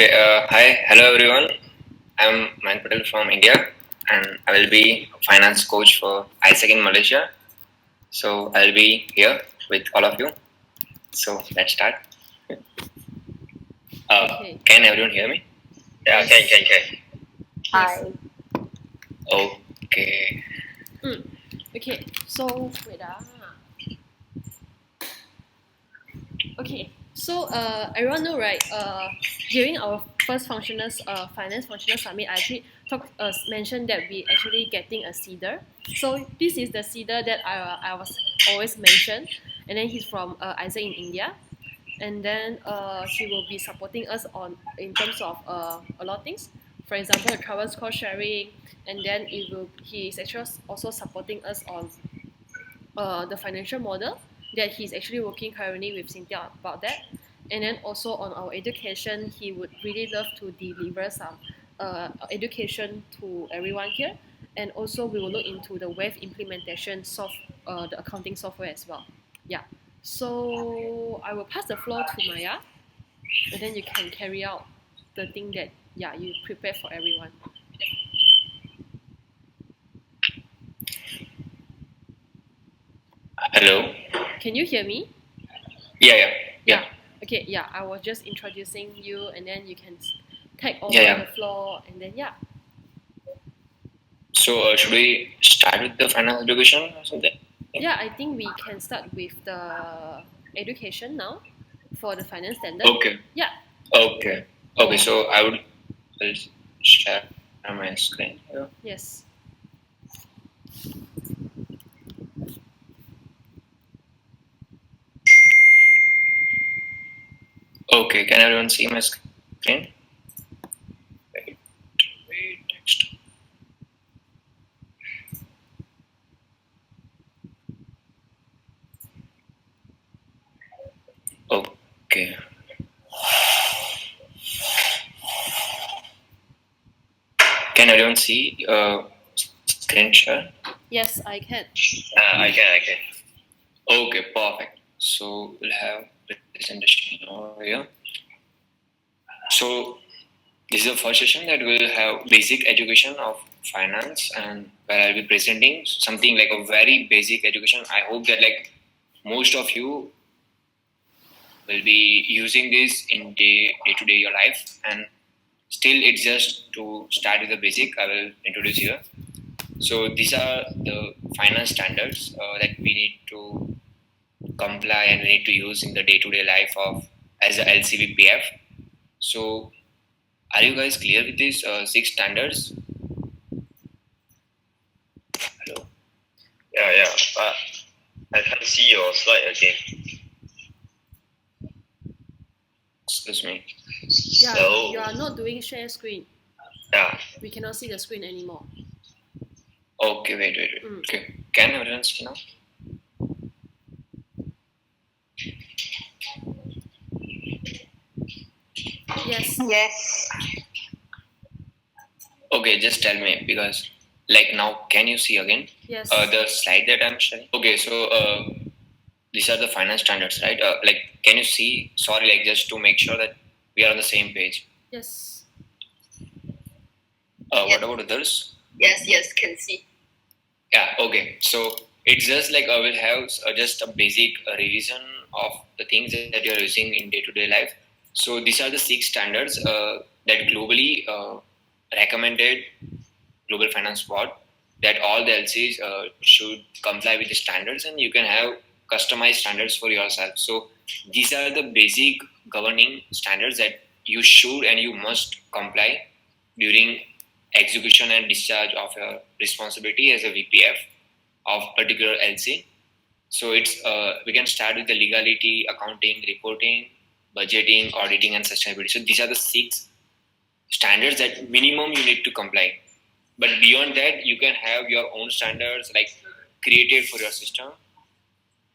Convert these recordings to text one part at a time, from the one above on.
Okay, hi, hello everyone. I'm Man Patel from India and I will be finance coach for Isaac in Malaysia. So I'll be here with all of you. So let's start. Okay. Can everyone hear me? Yeah, can. Hi. Okay. Okay. So wait Okay. So everyone know right? During our first finance functional summit, I actually mentioned that we actually getting a seeder. So this is the seeder that I was always mentioned, and then he's from Isaac in India, and then he will be supporting us on in terms of a lot of things. For example, the travel cost sharing, and then he is actually also supporting us on the financial model that he's actually working currently with Cynthia about that. And then also on our education, he would really love to deliver some education to everyone here. And also we will look into the web implementation the accounting software as well. Yeah. So I will pass the floor to Maya, and then you can carry out the thing that you prepare for everyone. Hello. Can you hear me? Yeah. Okay, I was just introducing you, and then you can take over Yeah. the floor, and then So should we start with the finance education or something? Yeah, I think we can start with the education now for the finance standard. Okay. Yeah. Okay. Okay. So I'll share my screen here. Yes. Okay. Can everyone see my screen? Wait. Next. Okay. Can everyone see screen share? Yes, I can. I can. Okay, perfect. So we'll have presentation over here. So this is the first session that we'll have basic education of finance, and where I'll be presenting something like a very basic education. I hope that like most of you will be using this in day to day your life, and still it's just to start with the basic. I will introduce here. So these are the finance standards that we need to comply and we need to use in the day to day life of as a LCBPF. So are you guys clear with these six standards? Hello. Yeah. I can't see your slide again. Excuse me. Yeah, So, you are not doing share screen. Yeah. We cannot see the screen anymore. Okay, wait. Okay, can everyone see now? Yes. Okay, just tell me because like now, can you see again? Yes. The slide that I'm sharing. Okay, so these are the finance standards, right? Like, can you see? Sorry, like just to make sure that we are on the same page. Yes. What about others? Yes, can see. Yeah. Okay. So it's just like I will have just a basic revision of the things that you are using in day to day life. So these are the six standards that globally recommended Global Finance Board that all the LCs should comply with the standards, and you can have customized standards for yourself. So these are the basic governing standards that you should and you must comply during execution and discharge of your responsibility as a VPF of particular LC. So it's we can start with the legality, accounting, reporting, budgeting, auditing, and sustainability. So these are the six standards that minimum you need to comply. But beyond that, you can have your own standards like created for your system.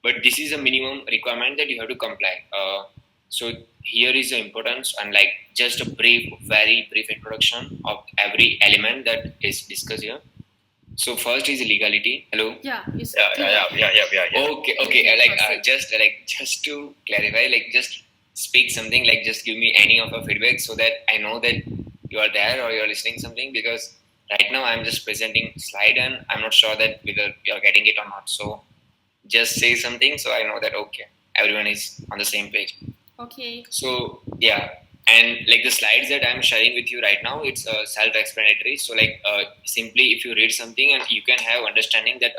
But this is a minimum requirement that you have to comply. So here is the importance and like just a very brief introduction of every element that is discussed here. So first is legality. Hello. Yeah. Yeah. Okay. Like just to clarify, like just speak something, like just give me any of your feedback so that I know that you are there or you're listening something, because right now I'm just presenting slide and I'm not sure that whether you're getting it or not. So just say something so I know that okay, everyone is on the same page. Okay. So yeah, and like the slides that I'm sharing with you right now, it's self-explanatory. So like simply if you read something and you can have understanding that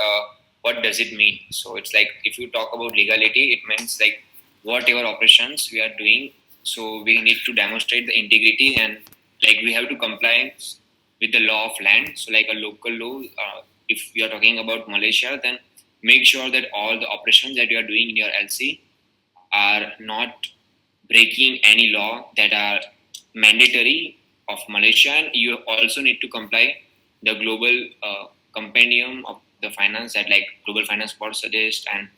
what does it mean. So it's like if you talk about legality, it means like whatever operations we are doing. So we need to demonstrate the integrity and like we have to comply with the law of land. So like a local law. If we are talking about Malaysia, then make sure that all the operations that you are doing in your LC are not breaking any law that are mandatory of Malaysia. And you also need to comply the global compendium of the finance that like Global Finance Board suggests, and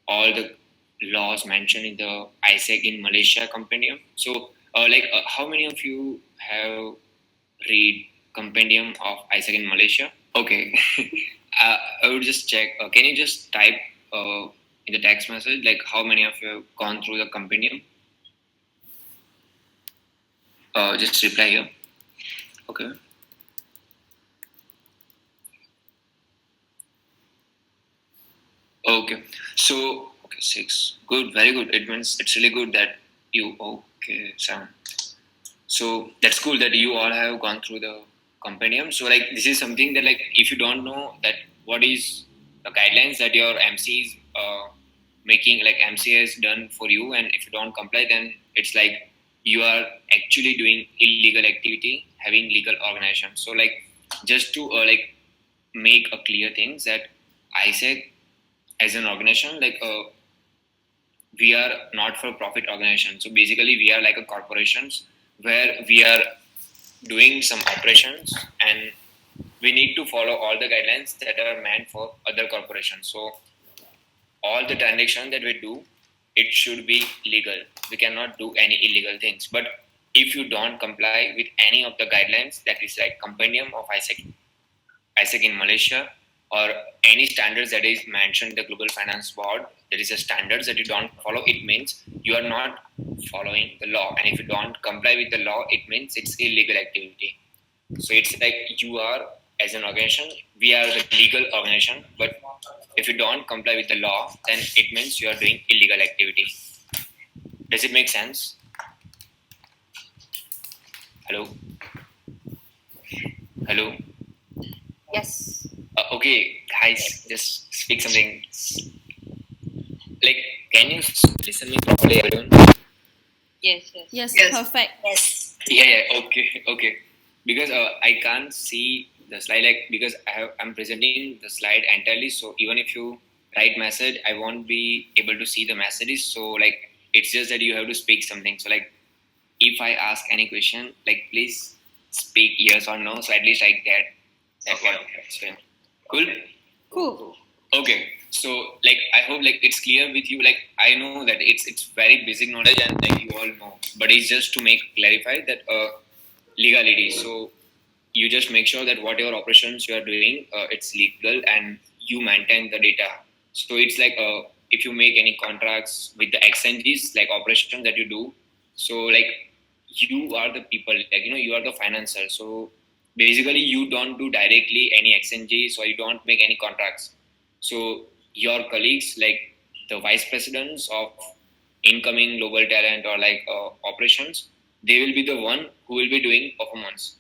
all the laws mentioned in the ISEC in Malaysia compendium. So how many of you have read compendium of ISEC in Malaysia? Okay. I would just check. Can you just type in the text message like how many of you have gone through the compendium? Just reply here. Okay. Okay. So okay, 6. Good. Very good. It means it's really good that you okay, 7. So that's cool that you all have gone through the compendium. So like this is something that like if you don't know that what is the guidelines that your MC is making, like MC has done for you, and if you don't comply, then it's like you are actually doing illegal activity, having legal organization. So like just to make a clear things that ISEC as an organization, like we are not for profit organization. So basically we are like a corporations where we are doing some operations and we need to follow all the guidelines that are meant for other corporations. So all the transactions that we do, it should be legal. We cannot do any illegal things. But if you don't comply with any of the guidelines, that is like compendium of ISEC in Malaysia, or any standards that is mentioned in the Global Finance Board, there is a standards that you don't follow, it means you are not following the law. And if you don't comply with the law, it means it's illegal activity. So it's like you are, as an organization, we are the legal organization, but if you don't comply with the law, then it means you are doing illegal activity. Does it make sense? Hello? Hello? Yes. Okay, guys, just speak something. Like, can you listen me properly, everyone? Yes. Yes. Yes. Perfect. Yes. Yeah. Okay. Because I can't see the slide, like because I'm presenting the slide entirely. So even if you write message, I won't be able to see the messages. So like it's just that you have to speak something. So like if I ask any question, like please speak yes or no. So at least I get that Okay. one. So, cool. Cool. Okay, so like I hope like it's clear with you. Like I know that it's very basic knowledge and like you all know, but it's just to make clarify that legality. So you just make sure that whatever operations you are doing, it's legal and you maintain the data. So it's like if you make any contracts with the exchanges, like operations that you do. So like you are the people, like you are the financer. So basically you don't do directly any exchanges or you don't make any contracts. So your colleagues, like the vice presidents of incoming global talent or like operations, they will be the one who will be doing performance.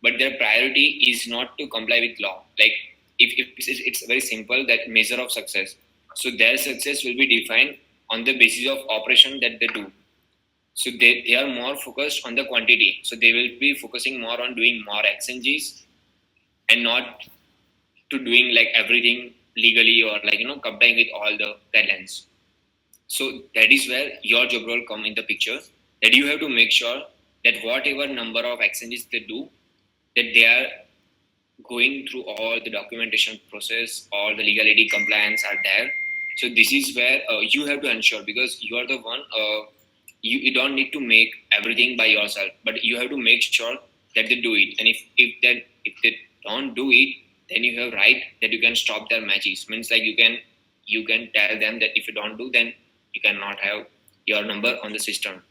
But their priority is not to comply with law. Like if it's very simple that measure of success. So their success will be defined on the basis of operation that they do. So they are more focused on the quantity. So they will be focusing more on doing more exchanges and not to doing like everything legally or like complying with all the guidelines. So that is where your job role come in the picture. That you have to make sure that whatever number of exchanges they do, that they are going through all the documentation process, all the legality compliance are there. So this is where you have to ensure, because you are the one. You don't need to make everything by yourself, but you have to make sure that they do it. And if they don't do it, then you have right that you can stop their matches. Means like you can tell them that if you don't do, then you cannot have your number on the system.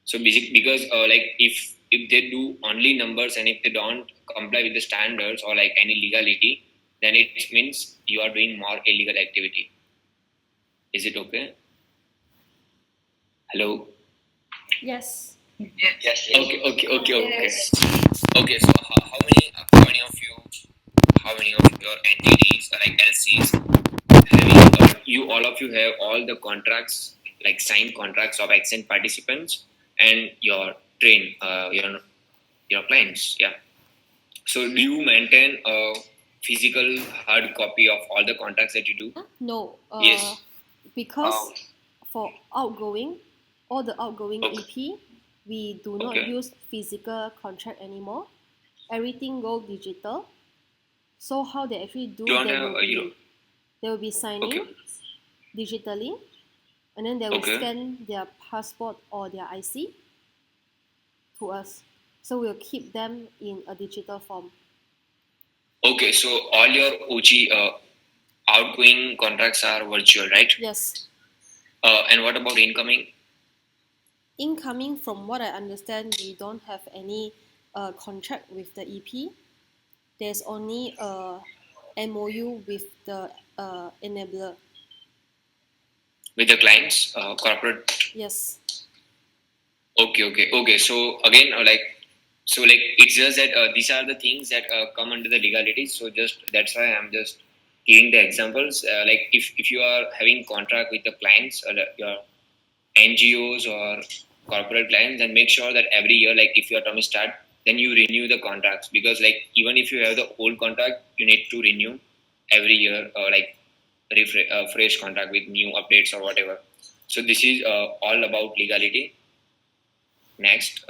So because like if they do only numbers and if they don't comply with the standards or like any legality, then it means you are doing more illegal activity. Is it okay? Hello. Yes. Yes. Okay. Okay. So how many of you, how many of your entities or like LCs having you all of you have all the contracts, like signed contracts of accent participants and your your clients. Yeah. So do you maintain a physical hard copy of all the contracts that you do? No. Yes. Because for outgoing, all the outgoing Okay. EP, we do not Okay. use physical contract anymore. Everything go digital. So how they actually do, You don't have they will be signing okay. digitally, and then they will Okay. scan their passport or their IC to us. So we'll keep them in a digital form. Okay. So all your OG outgoing contracts are virtual, right? Yes. And what about incoming? Incoming, from what I understand, we don't have any contract with the EP. There's only a MOU with the enabler. With the clients, corporate. Yes. Okay. So again, like it's just that these are the things that come under the legalities. So just that's why I'm just giving the examples. Like if you are having contract with the clients or your NGOs or corporate clients, then make sure that every year, like if your term is start, then you renew the contracts because like even if you have the old contract, you need to renew every year or like fresh contract with new updates or whatever. So this is all about legality. Next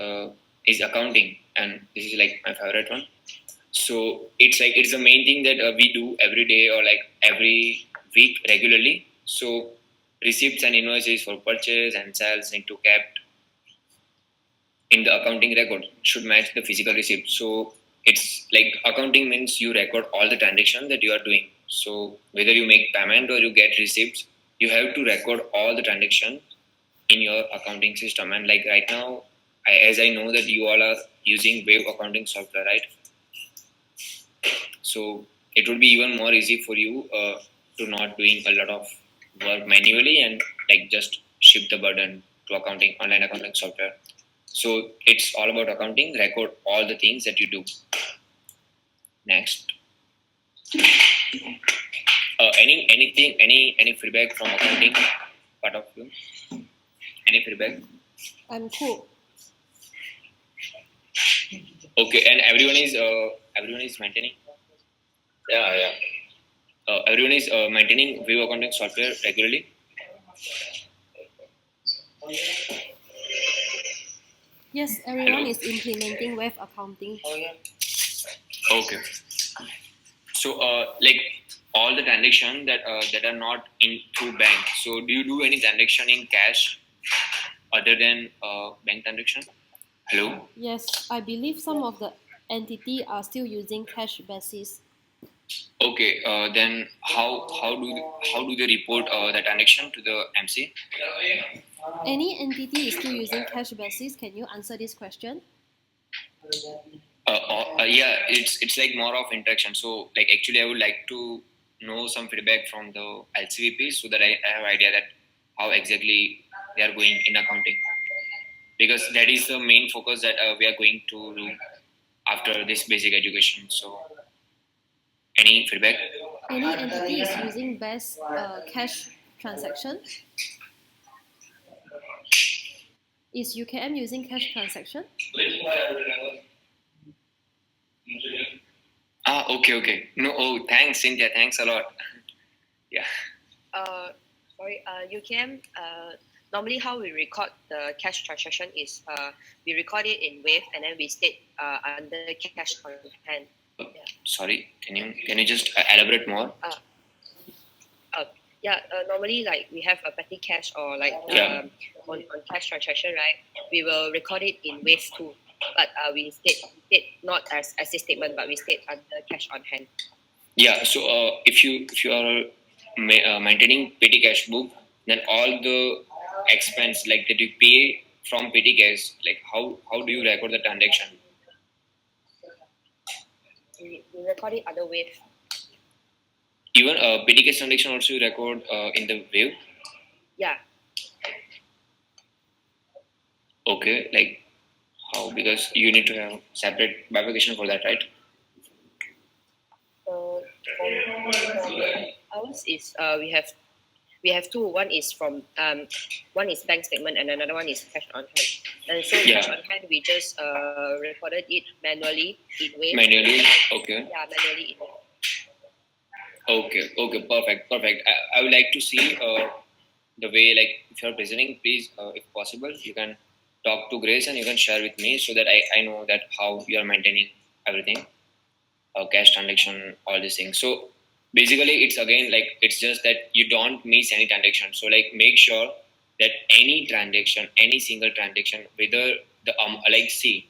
is accounting, and this is like my favorite one. So it's the main thing that we do every day or like every week regularly. So receipts and invoices for purchase and sales need to kept in the accounting record should match the physical receipt. So it's like accounting means you record all the transactions that you are doing. So whether you make payment or you get receipts, you have to record all the transactions in your accounting system. And like right now, as I know that you all are using Wave accounting software, right? So it would be even more easy for you to not doing a lot of work manually and like just shift the burden to accounting online accounting software. So it's all about accounting. Record all the things that you do. Next, any feedback from accounting part of you? Any feedback? I'm cool. Okay, and everyone is maintaining. Yeah. Everyone is maintaining Wave accounting software regularly. Yes, everyone Hello. is implementing web accounting. Okay. So like all the transaction that are not in through bank. So do you do any transaction in cash other than bank transaction? Hello. Yes, I believe some of the entity are still using cash basis. Okay. Then how do they report the transaction to the MC? Any entity is still using cash basis. Can you answer this question? Yeah, it's like more of interaction. So like actually, I would like to know some feedback from the LCVP so that I have idea that how exactly they are going in accounting because that is the main focus that we are going to do after this basic education. So any feedback? Any entity is using best cash transaction. Is UKM using cash transaction? Okay. No, oh, thanks, Cynthia. Thanks a lot. Yeah. Uh, Sorry, UKM, normally how we record the cash transaction is we record it in Wave and then we state under cash on hand. Sorry, can you just elaborate more? Normally like we have a petty cash or like Yeah. on cash transaction, right? We will record it in Wave too, but we state not as a statement, but we state under cash on hand. Yeah. So if you are maintaining petty cash book, then all the expense like that you pay from petty cash, like how do you record the transaction? We record it other wave. Even petty cash transaction also you record in the wave. Yeah. Okay, like how? Because you need to have separate bifurcation for that, right? For ours is we have two. One is from one is bank statement and another one is cash on hand. And so Yeah. cash on hand we just recorded it manually in wave. Manually, okay. Yeah, manually in wave. Okay, perfect. I would like to see the way, like, if you're presenting, please, if possible, you can talk to Grace and you can share with me so that I know that how you are maintaining everything, cash transaction, all these things. So basically, it's again like it's just that you don't miss any transaction. So like make sure that any transaction, any single transaction, whether the like see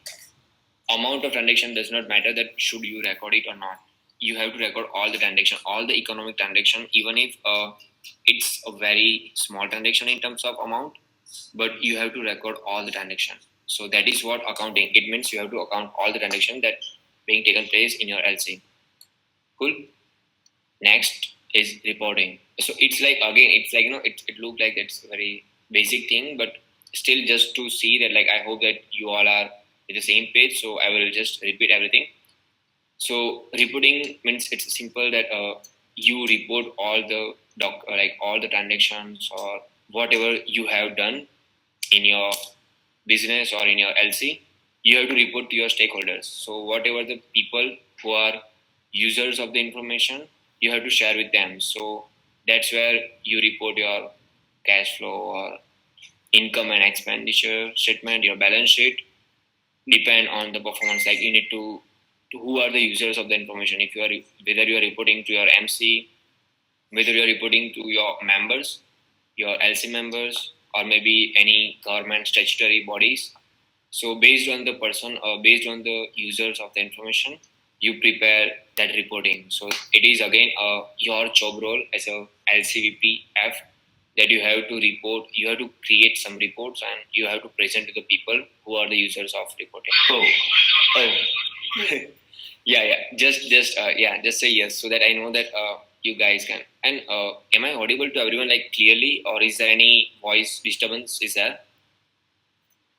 amount of transaction does not matter, that should you record it or not. You have to record all the transaction, all the economic transaction, even if it's a very small transaction in terms of amount, but you have to record all the transaction. So that is what accounting, it means you have to account all the transaction that being taken place in your LC. Cool. Next is reporting. So it's like again, it's like it look like it's a very basic thing, but still just to see that, like, I hope that you all are at the same page, so I will just repeat everything. So reporting means it's simple that you report all the like all the transactions or whatever you have done in your business or in your LC. You have to report to your stakeholders. So whatever the people who are users of the information, you have to share with them. So that's where you report your cash flow or income and expenditure statement, your balance sheet, depend on the performance. Like you need to who are the users of the information. If you are whether you are reporting to your MC, whether you are reporting to your members, your LC members, or maybe any government statutory bodies. So based on the person or based on the users of the information, you prepare that reporting. So it is again your job role as a LCVPF that you have to report. You have to create some reports and you have to present to the people who are the users of reporting. Oh. Yeah. Just say yes so that I know that you guys can. And am I audible to everyone like clearly, or is there any voice disturbance? Is there,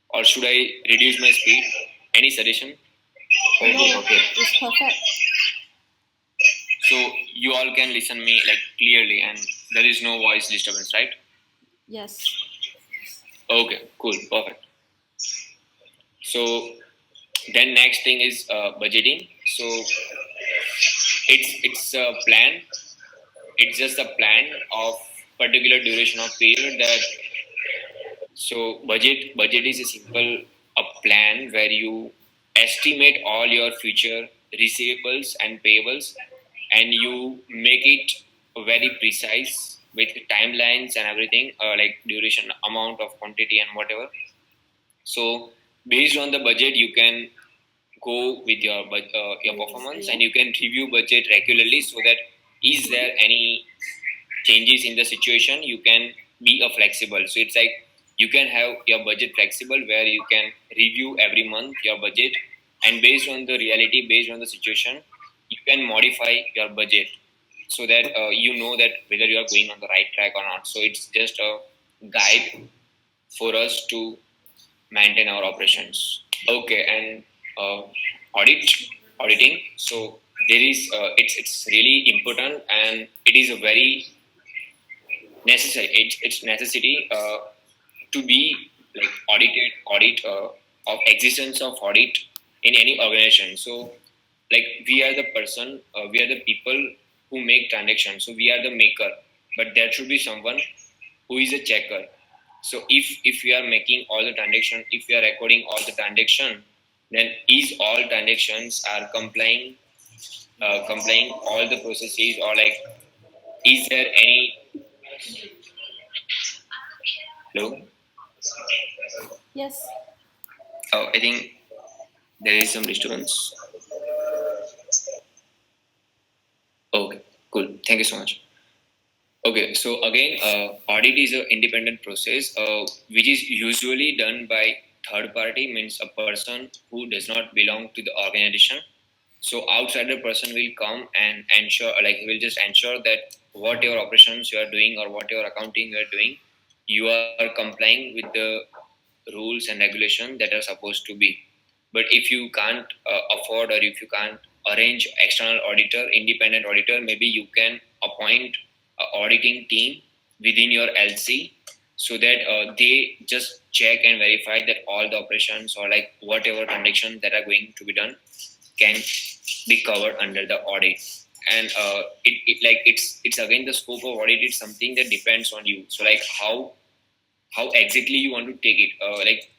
or should I reduce my speed? Any suggestion? Okay. It's perfect. So you all can listen me like clearly, and there is no voice disturbance, right? Yes. Okay, cool, perfect. So then next thing is budgeting. So it's a plan. It's just a plan of particular duration of period that. So budget is a simple a plan where you estimate all your future receivables and payables, and you make it very precise with timelines and everything, like duration, amount of quantity and whatever. So based on the budget, you can go with your performance, and you can review budget regularly so that is there any changes in the situation, you can be a flexible. So it's like you can have your budget flexible where you can review every month your budget, and based on the reality, based on the situation, you can modify your budget so that you know that whether you are going on the right track or not. So it's just a guide for us to maintain our operations. Okay. And auditing. So there is it's really important, and it is a very necessary. It's necessity to be like audit of existence of audit in any organization. So like we are the person, we are the people who make transactions. So we are the maker, but there should be someone who is a checker. So if we are making all the transaction, if we are recording all the transaction, then is all transactions are complying all the processes, or like is there any. Hello. Yes. Oh, I think there is some disturbance. Okay, cool. Thank you so much. Okay, so again, audit is an independent process, which is usually done by third party, means a person who does not belong to the organization. So outsider person will come and ensure, like he will just ensure that whatever operations you are doing or whatever accounting you are doing, you are complying with the rules and regulations that are supposed to be. But if you can't afford, or if you can't arrange external auditor, independent auditor, maybe you can appoint an auditing team within your LC, so that they just check and verify that all the operations or like whatever transactions that are going to be done can be covered under the audit. And it's again the scope of audit is something that depends on you. So like how exactly you want to take it. Like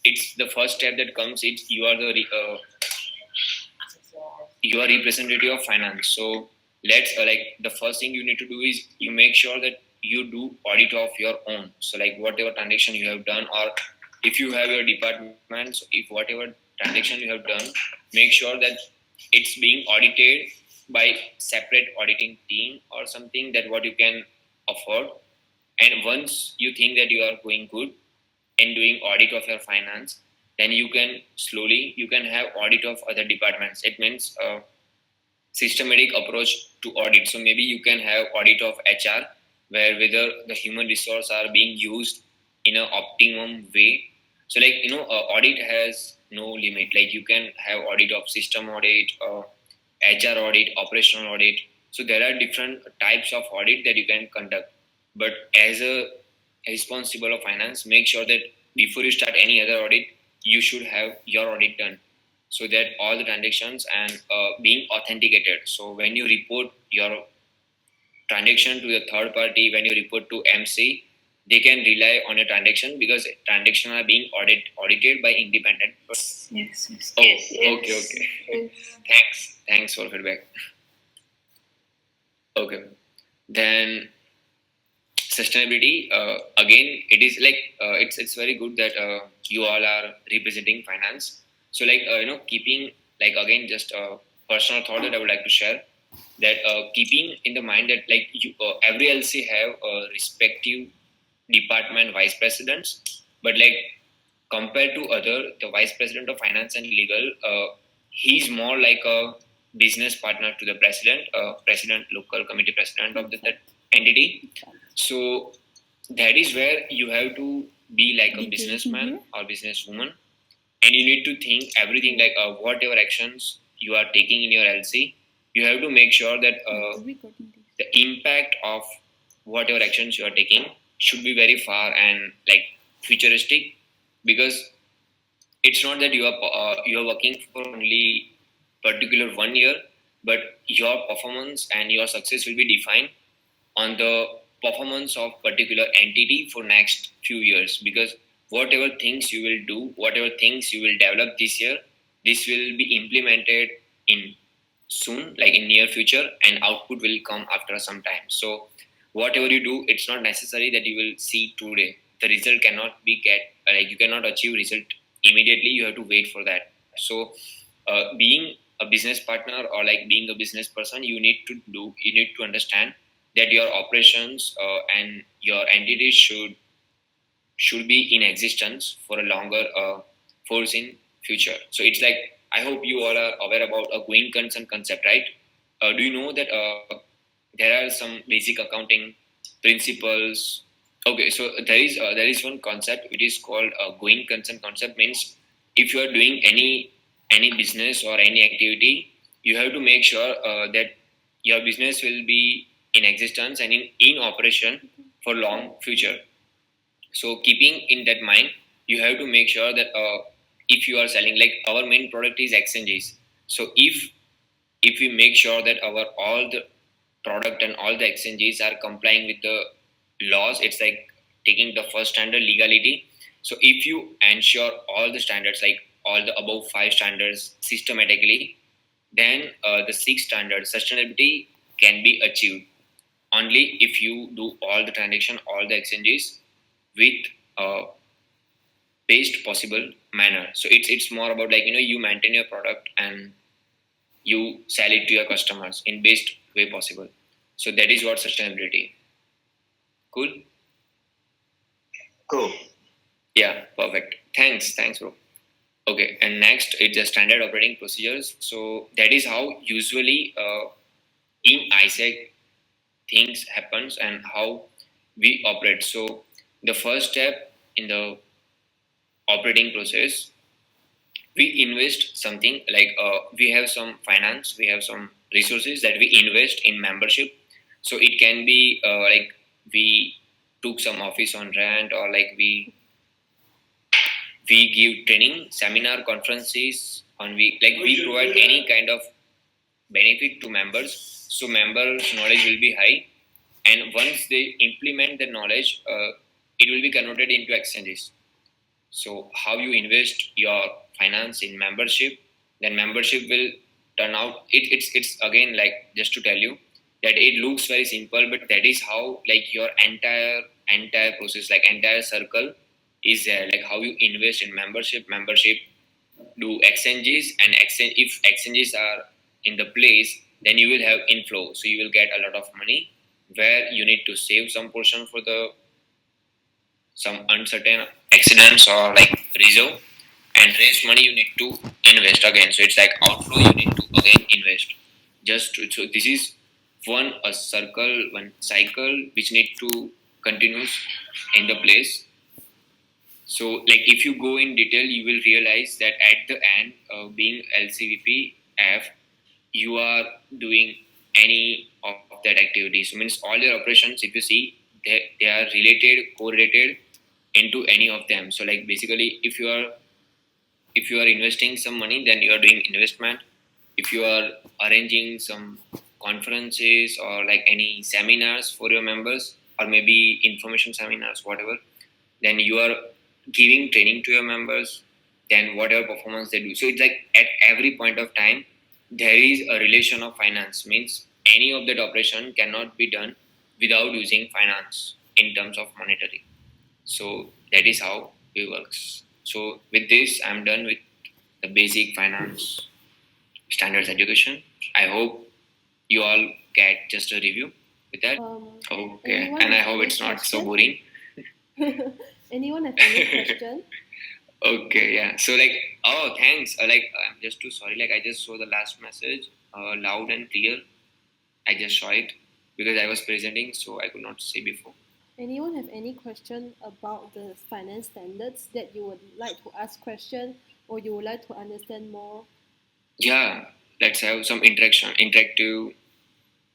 it's the first step that comes. It's you are representative of finance. So let's like the first thing you need to do is you make sure that you do audit of your own. So like whatever transaction you have done, or if you have your department, so if whatever transaction you have done, make sure that it's being audited by separate auditing team or something, that what you can afford. And once you think that you are going good in doing audit of your finance, then you can slowly you can have audit of other departments. It means systematic approach to audit. So maybe you can have audit of HR, where whether the human resource are being used in an optimum way. So like audit has no limit. Like you can have audit of system audit, HR audit, operational audit. So there are different types of audit that you can conduct. But as a responsible of finance, make sure that before you start any other audit, you should have your audit done, so that all the transactions and being authenticated. So when you report your transaction to the third party, when you report to MC, they can rely on a transaction because transaction are being audited by independent. Yes, yes. Oh, Yes, yes. okay. Yes. Thanks for feedback. Okay, then sustainability. Again, it is like it's very good that you all are representing finance. So like keeping, like again, just a personal thought that I would like to share, that keeping in the mind that like every LC have respective department vice presidents, but like compared to other, the vice president of finance and legal, he's more like a business partner to the president, president, local committee president of that entity. So that is where you have to be like a businessman or businesswoman, and you need to think everything like whatever actions you are taking in your LC, you have to make sure that the impact of whatever actions you are taking should be very far and like futuristic, because it's not that you are working for only particular 1 year, but your performance and your success will be defined on the performance of particular entity for next few years. Because whatever things you will do, whatever things you will develop this year, this will be implemented in soon, like in near future, and output will come after some time. So whatever you do, it's not necessary that you will see today. The result cannot be get like you cannot achieve result immediately. You have to wait for that. So being a business partner or like being a business person, you need to understand that your operations and your entities should be in existence for a longer force in future. So it's like, I hope you all are aware about a going concern concept, right? Do you know that there are some basic accounting principles? Okay, so there is one concept which is called going concern concept. Means if you are doing any business or any activity, you have to make sure that your business will be in existence and in operation for long future. So keeping in that mind, you have to make sure that if you are selling, like our main product is exchanges. So if we make sure that our all the product and all the exchanges are complying with the laws, it's like taking the first standard, legality. So if you ensure all the standards, like all the above five standards systematically, then the sixth standard, sustainability, can be achieved only if you do all the transaction, all the exchanges with best possible manner. So it's more about like you maintain your product and you sell it to your customers in best way possible. So that is what sustainability. Cool. Cool. Yeah, perfect. Thanks, bro. Okay, and next it's the standard operating procedures. So that is how usually in ISEC things happens and how we operate. So the first step in the operating process, we invest something like we have some finance, we have some resources that we invest in membership. So it can be like we took some office on rent, or like we give training, seminar, conferences, on we provide any kind of benefit to members. So members' knowledge will be high, and once they implement the knowledge, it will be converted into exchanges. So how you invest your finance in membership, then membership will turn out. It's again, like, just to tell you that it looks very simple, but that is how, like, your entire process, like entire circle is there. Like how you invest in membership do exchanges, and exchange, if exchanges are in the place, then you will have inflow. So you will get a lot of money where you need to save some portion for the some uncertain accidents or like reserve, and raise money you need to invest again. So it's like outflow, you need to again invest. So this is one cycle which need to continues in the place. So like if you go in detail, you will realize that at the end, being LCVP-F, you are doing any of that activity. So means all your operations, if you see, they are related, correlated into any of them. So like basically, if you are investing some money, then you are doing investment. If you are arranging some conferences or like any seminars for your members, or maybe information seminars, whatever, then you are giving training to your members, then whatever performance they do. So it's like at every point of time there is a relation of finance. Means any of that operation cannot be done without using finance in terms of monetary. So that is how it works. So with this, I'm done with the basic finance standards education. I hope you all get just a review with that. Okay, Anyone and I have hope any it's not so question? boring. Anyone have any question? Okay, yeah. So like, oh, thanks. Like, I'm just too sorry. Like, I just saw the last message, loud and clear. I just saw it because I was presenting, so I could not see before. Anyone have any question about the finance standards that you would like to ask question, or you would like to understand more? Yeah, let's have some interactive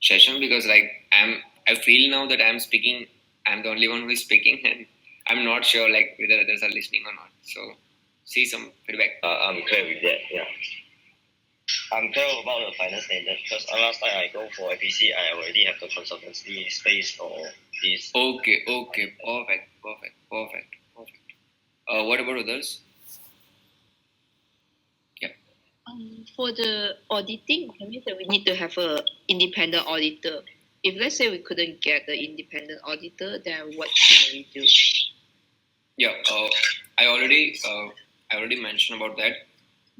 session, because like I feel now that I'm speaking, I'm the only one who is speaking, and I'm not sure like whether others are listening or not. So, see some feedback. I'm clear with that. Yeah. I'm clear about the finance standard because last time I go for IPC, I already have the consultancy space for this. Okay, perfect. What about others? Yeah. For the auditing, that means that we need to have a independent auditor. If let's say we couldn't get the independent auditor, then what can we do? Yeah, I already mentioned about that.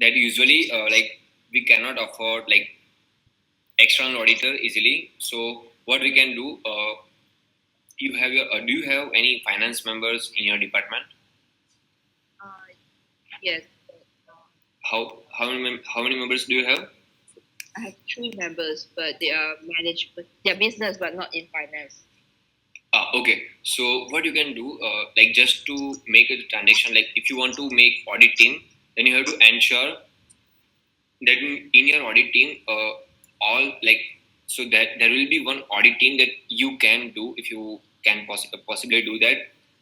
That usually like we cannot afford like external auditor easily. So what we can do, do you have any finance members in your department? Yes, How many members do you have? I have 3 members, but they are management, they are business, but not in finance. Okay. So what you can do, like just to make a transaction, like if you want to make audit team, then you have to ensure that in your audit team, all like, so that there will be one audit team that you can do if you can possibly do that.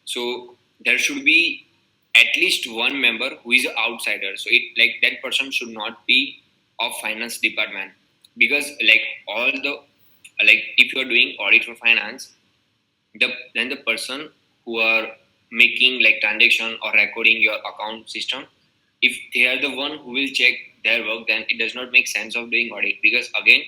So there should be at least one member who is an outsider. So it, like, that person should not be of finance department, because like all the, like if you are doing audit for finance, then the person who are making like transaction or recording your account system, if they are the one who will check their work, then it does not make sense of doing audit, because again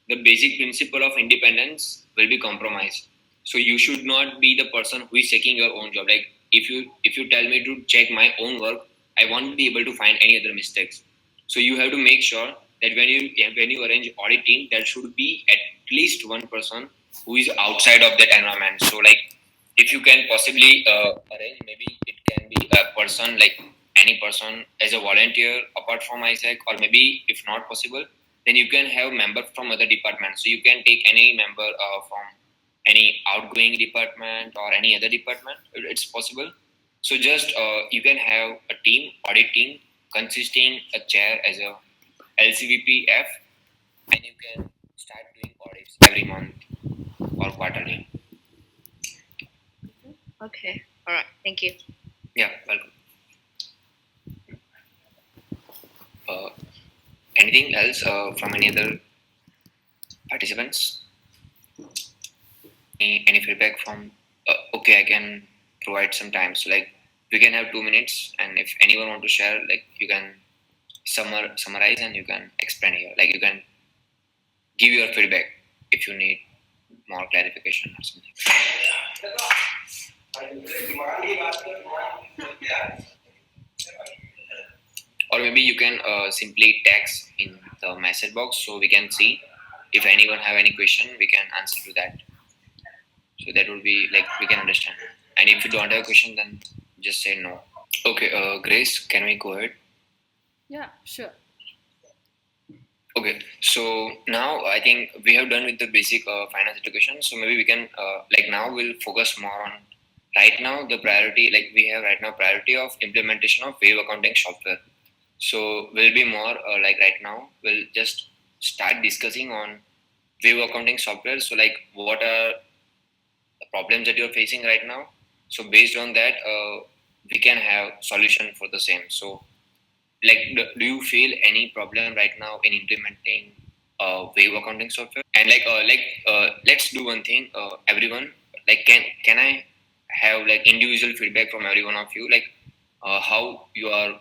the basic principle of independence will be compromised. So you should not be the person who is checking your own job. Like if you tell me to check my own work, I won't be able to find any other mistakes. So you have to make sure that when you arrange audit team, there should be at least one person who is outside of that environment. So like if you can possibly arrange, maybe it can be a person, like any person as a volunteer apart from ISAC, or maybe if not possible, then you can have member from other departments. So you can take any member from any outgoing department or any other department. It's possible. So just you can have a team, audit team, consisting a chair as a LCVPF, and you can start doing audits every month or quarterly. Okay. All right. Thank you. Yeah, welcome. Anything else from any other participants? Any feedback from? Okay, I can provide some time. So like we can have 2 minutes, and if anyone want to share, like you can summarize and you can explain here. Like you can give your feedback if you need more clarification or something. Or maybe you can simply text in the message box so we can see if anyone have any question, we can answer to that. So that would be like we can understand. And if you don't have a question, then just say no. Okay, Grace, can we go ahead? Yeah, sure. Okay, so now I think we have done with the basic finance education. So maybe we can like now we'll focus more on right now the priority, like we have right now priority of implementation of wave accounting software. So we'll be more like right now we'll just start discussing on wave accounting software. So like what are the problems that you're facing right now? So based on that, we can have solution for the same. So like do you feel any problem right now in implementing wave accounting software? And let's do one thing, everyone, like can I have like individual feedback from every one of you, like how you are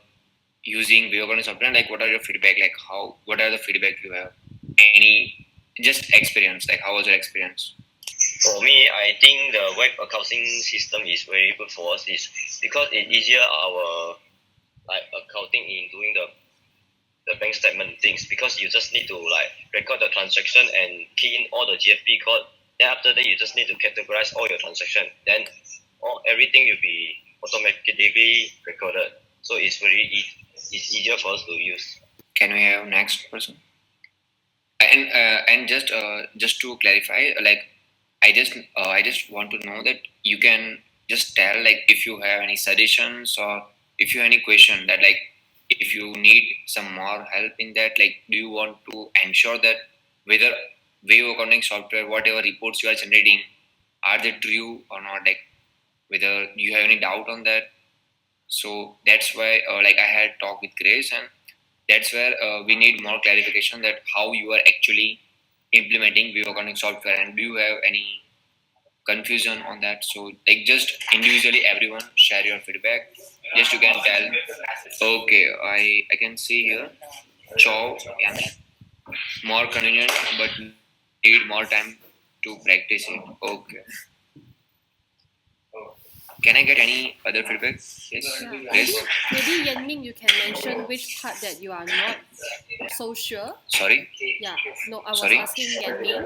using wave accounting software, and like what are your feedback, like how what are the feedback you have, any just experience, like how was your experience? For me, I think the web accounting system is very good for us. Is because it easier our like accounting in doing the bank statement things, because you just need to like record the transaction and key in all the GFP code. Then after that, you just need to categorize all your transaction. Then everything will be automatically recorded. So it's it's easier for us to use. Can we have next person? And just to clarify, like I just want to know that you can just tell like if you have any suggestions or if you have any question, that like if you need some more help in that, like do you want to ensure that whether wave accounting software whatever reports you are generating are they true or not, like whether you have any doubt on that. So that's why like I had talked with Grace, and that's where we need more clarification that how you are actually implementing wave accounting software, and do you have any confusion on that. So like just individually everyone share your feedback, just you can tell. Okay, I can see here Chow, yeah, more convenient but need more time to practice it. Okay, can I get any other feedback? Yes. Yeah, Yes. maybe Yanming, you can mention which part that you are not so sure. Sorry. Yeah, no, I was Sorry? asking Yanming.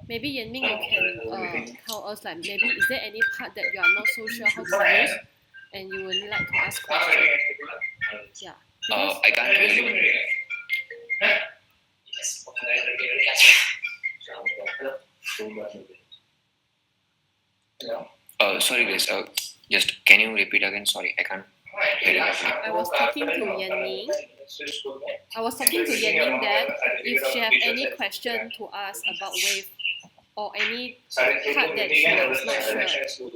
Maybe Yanming, you can tell us like maybe is there any part that you are not so sure how to use, and you would like to ask question. Yeah. Because, I can't hear you. Sorry guys, just can you repeat again? Sorry, I can't hear you. I was talking to Yanming. I was talking to Yanming that if she have any question to ask about wave or any part that she was not sure.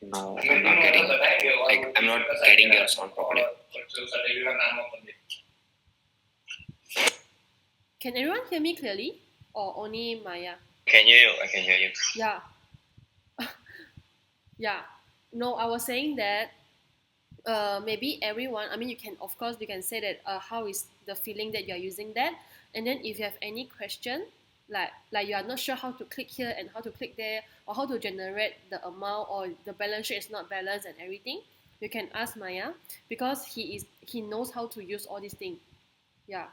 No, I'm not getting, like I'm not getting your sound properly. Can everyone hear me clearly, or only Maya? I can hear you. I can hear you. Yeah. Yeah. No, I was saying that maybe everyone, I mean, you can, of course, you can say that how is the feeling that you're using that. And then if you have any question, like you are not sure how to click here and how to click there, or how to generate the amount, or the balance sheet is not balanced and everything, you can ask Maya, because he knows how to use all these things. Yeah.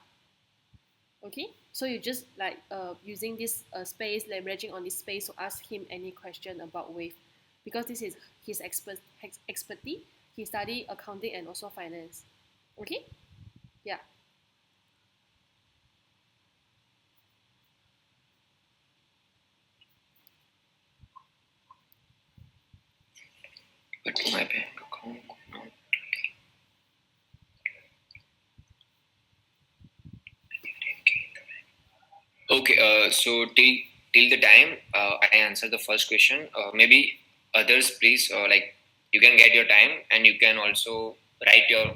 Okay, so you just like using this space, leveraging on this space to ask him any question about Wave, because this is his expertise. He studied accounting and also finance. Okay, yeah. But my bank account could not. Okay, so till the time I answer the first question, maybe others please like you can get your time and you can also write your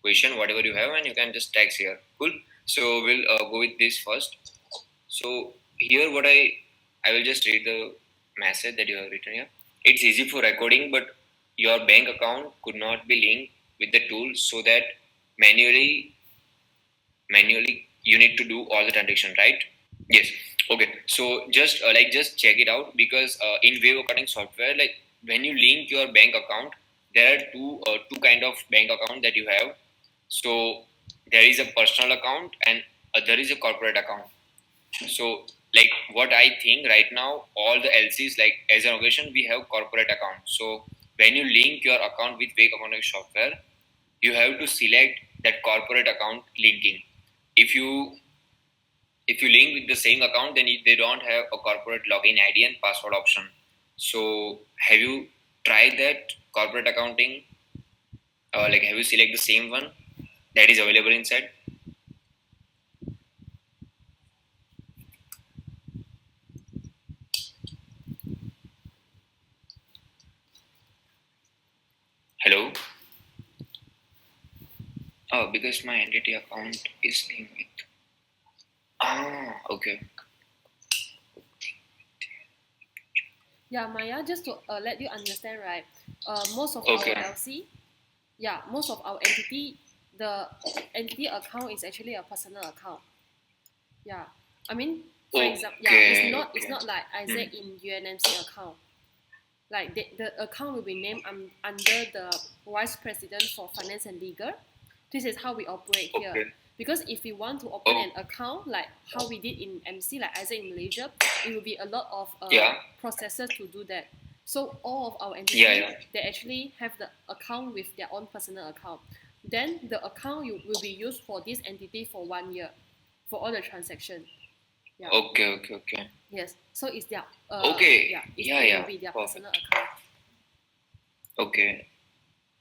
question whatever you have and you can just text here. Cool. So we'll go with this first. So here what I will just read the message that you have written here. It's easy for recording, but your bank account could not be linked with the tool, so that manually you need to do all the transaction, right? Yes. Okay. So just check it out, because in wave accounting software, like when you link your bank account, there are two kind of bank account that you have. So there is a personal account and there is a corporate account. So like what I think right now, all the LCs, like as an organization, we have corporate account. So when you link your account with wave accounting software, you have to select that corporate account linking. If you if you link with the same account, then they don't have a corporate login ID and password option. So have you tried that corporate accounting? Like have you select the same one that is available inside? Hello. Oh, because my entity account is linked with. Okay. Yeah, Maya, just to let you understand, right? Most of Okay. our LC, yeah, most of our entity, the entity account is actually a personal account. Yeah, I mean, for example, yeah, it's not like Isaac in UNMC account. Like the account will be named under the vice president for finance and legal. This is how we operate here. Okay. Because if we want to open an account like how we did in MC, like Isaac in Malaysia, it will be a lot of processes to do that. So all of our entities, they actually have the account with their own personal account. Then the account will be used for this entity for 1 year for all the transaction. Yeah. Okay. Yes. So it's their Okay. yeah. Yeah. It will be their personal account. Okay.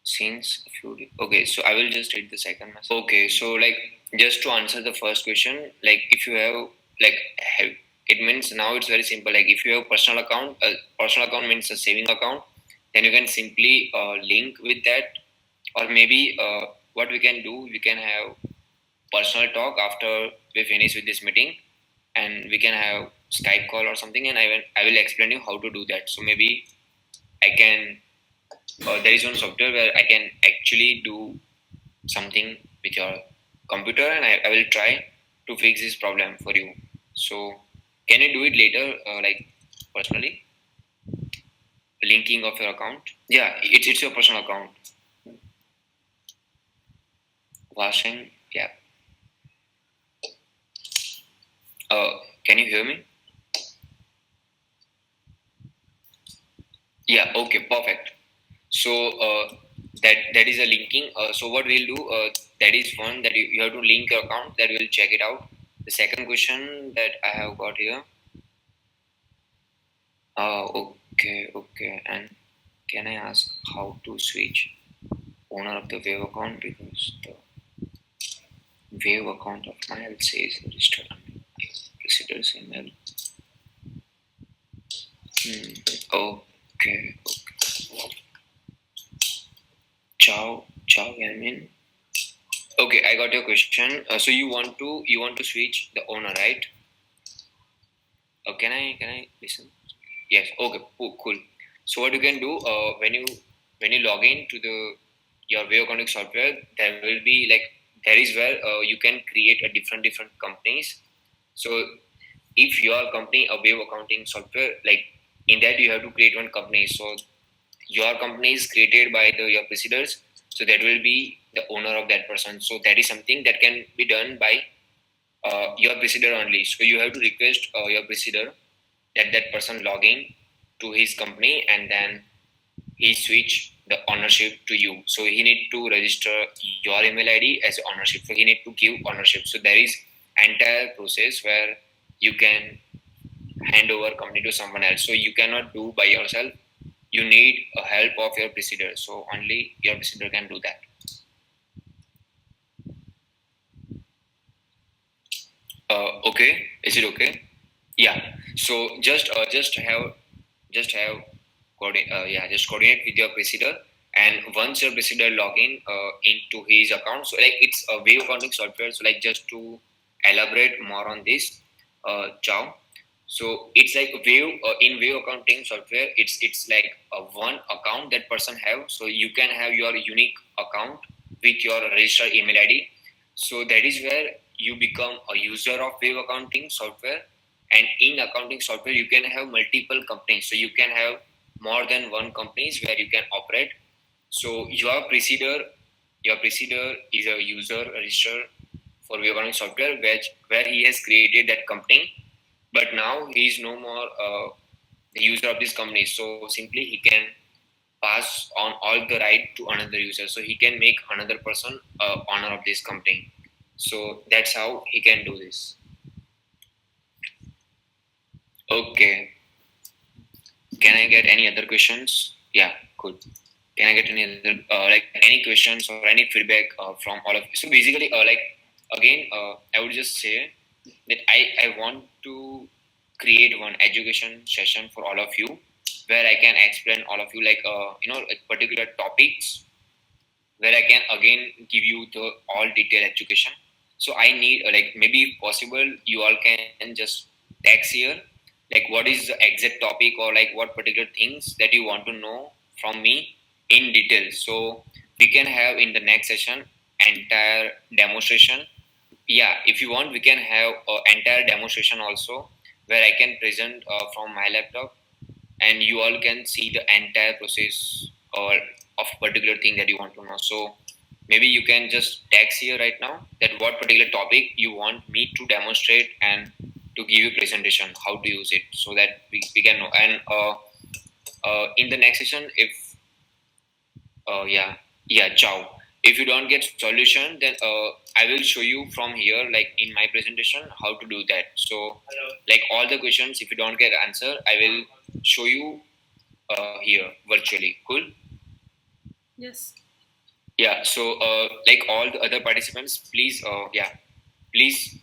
Since a few okay, so I will just read the second message. Okay, so like just to answer the first question, like if you have like have, it means now it's very simple. Like if you have personal account means a saving account, then you can simply link with that, or maybe what we can do, we can have personal talk after we finish with this meeting, and we can have Skype call or something, and I will explain you how to do that. So maybe I can there is one software where I can actually do something with your computer, and I will try to fix this problem for you. So can you do it later, like personally, linking of your account? Yeah, it's your personal account. Washing, yeah. Can you hear me? Yeah. Okay. Perfect. So that is a linking. So what we'll do, that is one that you have to link your account. That we'll check it out. The second question that I have got here. Okay. And can I ask how to switch owner of the Wave account, because the Wave account of my LC is registered under my visitor's email. Okay. Ciao, Yamin. Okay, I got your question. So you want to switch the owner, right? Can I listen? Yes. Okay. Cool. So what you can do, when you log in to your Wave accounting software, there will be like there is where you can create a different companies. So if your company a Wave accounting software, like in that you have to create one company. So your company is created by your presidents, so that will be the owner of that person. So that is something that can be done by your procedure only. So you have to request your procedure that that person log in to his company, and then he switch the ownership to you. So he need to register your email ID as ownership. So he need to give ownership. So there is entire process where you can hand over company to someone else. So you cannot do by yourself. You need a help of your procedure. So only your procedure can do that. Okay, is it okay? Yeah. So just coordinate with your procedure, and once your procedure log in into his account, so like it's a wave accounting software. So like just to elaborate more on this, Chow. So it's like wave in wave accounting software. It's like a one account that person have. So you can have your unique account with your registered email ID. So that is where you become a user of wave accounting software. And in accounting software, you can have multiple companies. So you can have more than one companies where you can operate. So your procedure is a user register for web accounting software, where he has created that company, but now he is no more the user of this company. So simply he can pass on all the right to another user. So he can make another person owner of this company. So that's how he can do this. Okay. Can I get any other questions? Yeah, cool. Can I get any other like any questions or any feedback from all of you? So basically, again, I would just say that I want to create one education session for all of you, where I can explain all of you like particular topics, where I can again give you the all detailed education. So I need like maybe if possible you all can just text here like what is the exact topic or like what particular things that you want to know from me in detail. So we can have in the next session entire demonstration. Yeah, if you want we can have entire demonstration also, where I can present from my laptop, and you all can see the entire process or of particular thing that you want to know. So maybe you can just text here right now that what particular topic you want me to demonstrate and to give you presentation how to use it, so that we can know. And in the next session, if ciao, if you don't get solution, then I will show you from here like in my presentation how to do that. So like all the questions, if you don't get answer, I will show you here virtually. Cool. Yes. Yeah. So like all the other participants, please please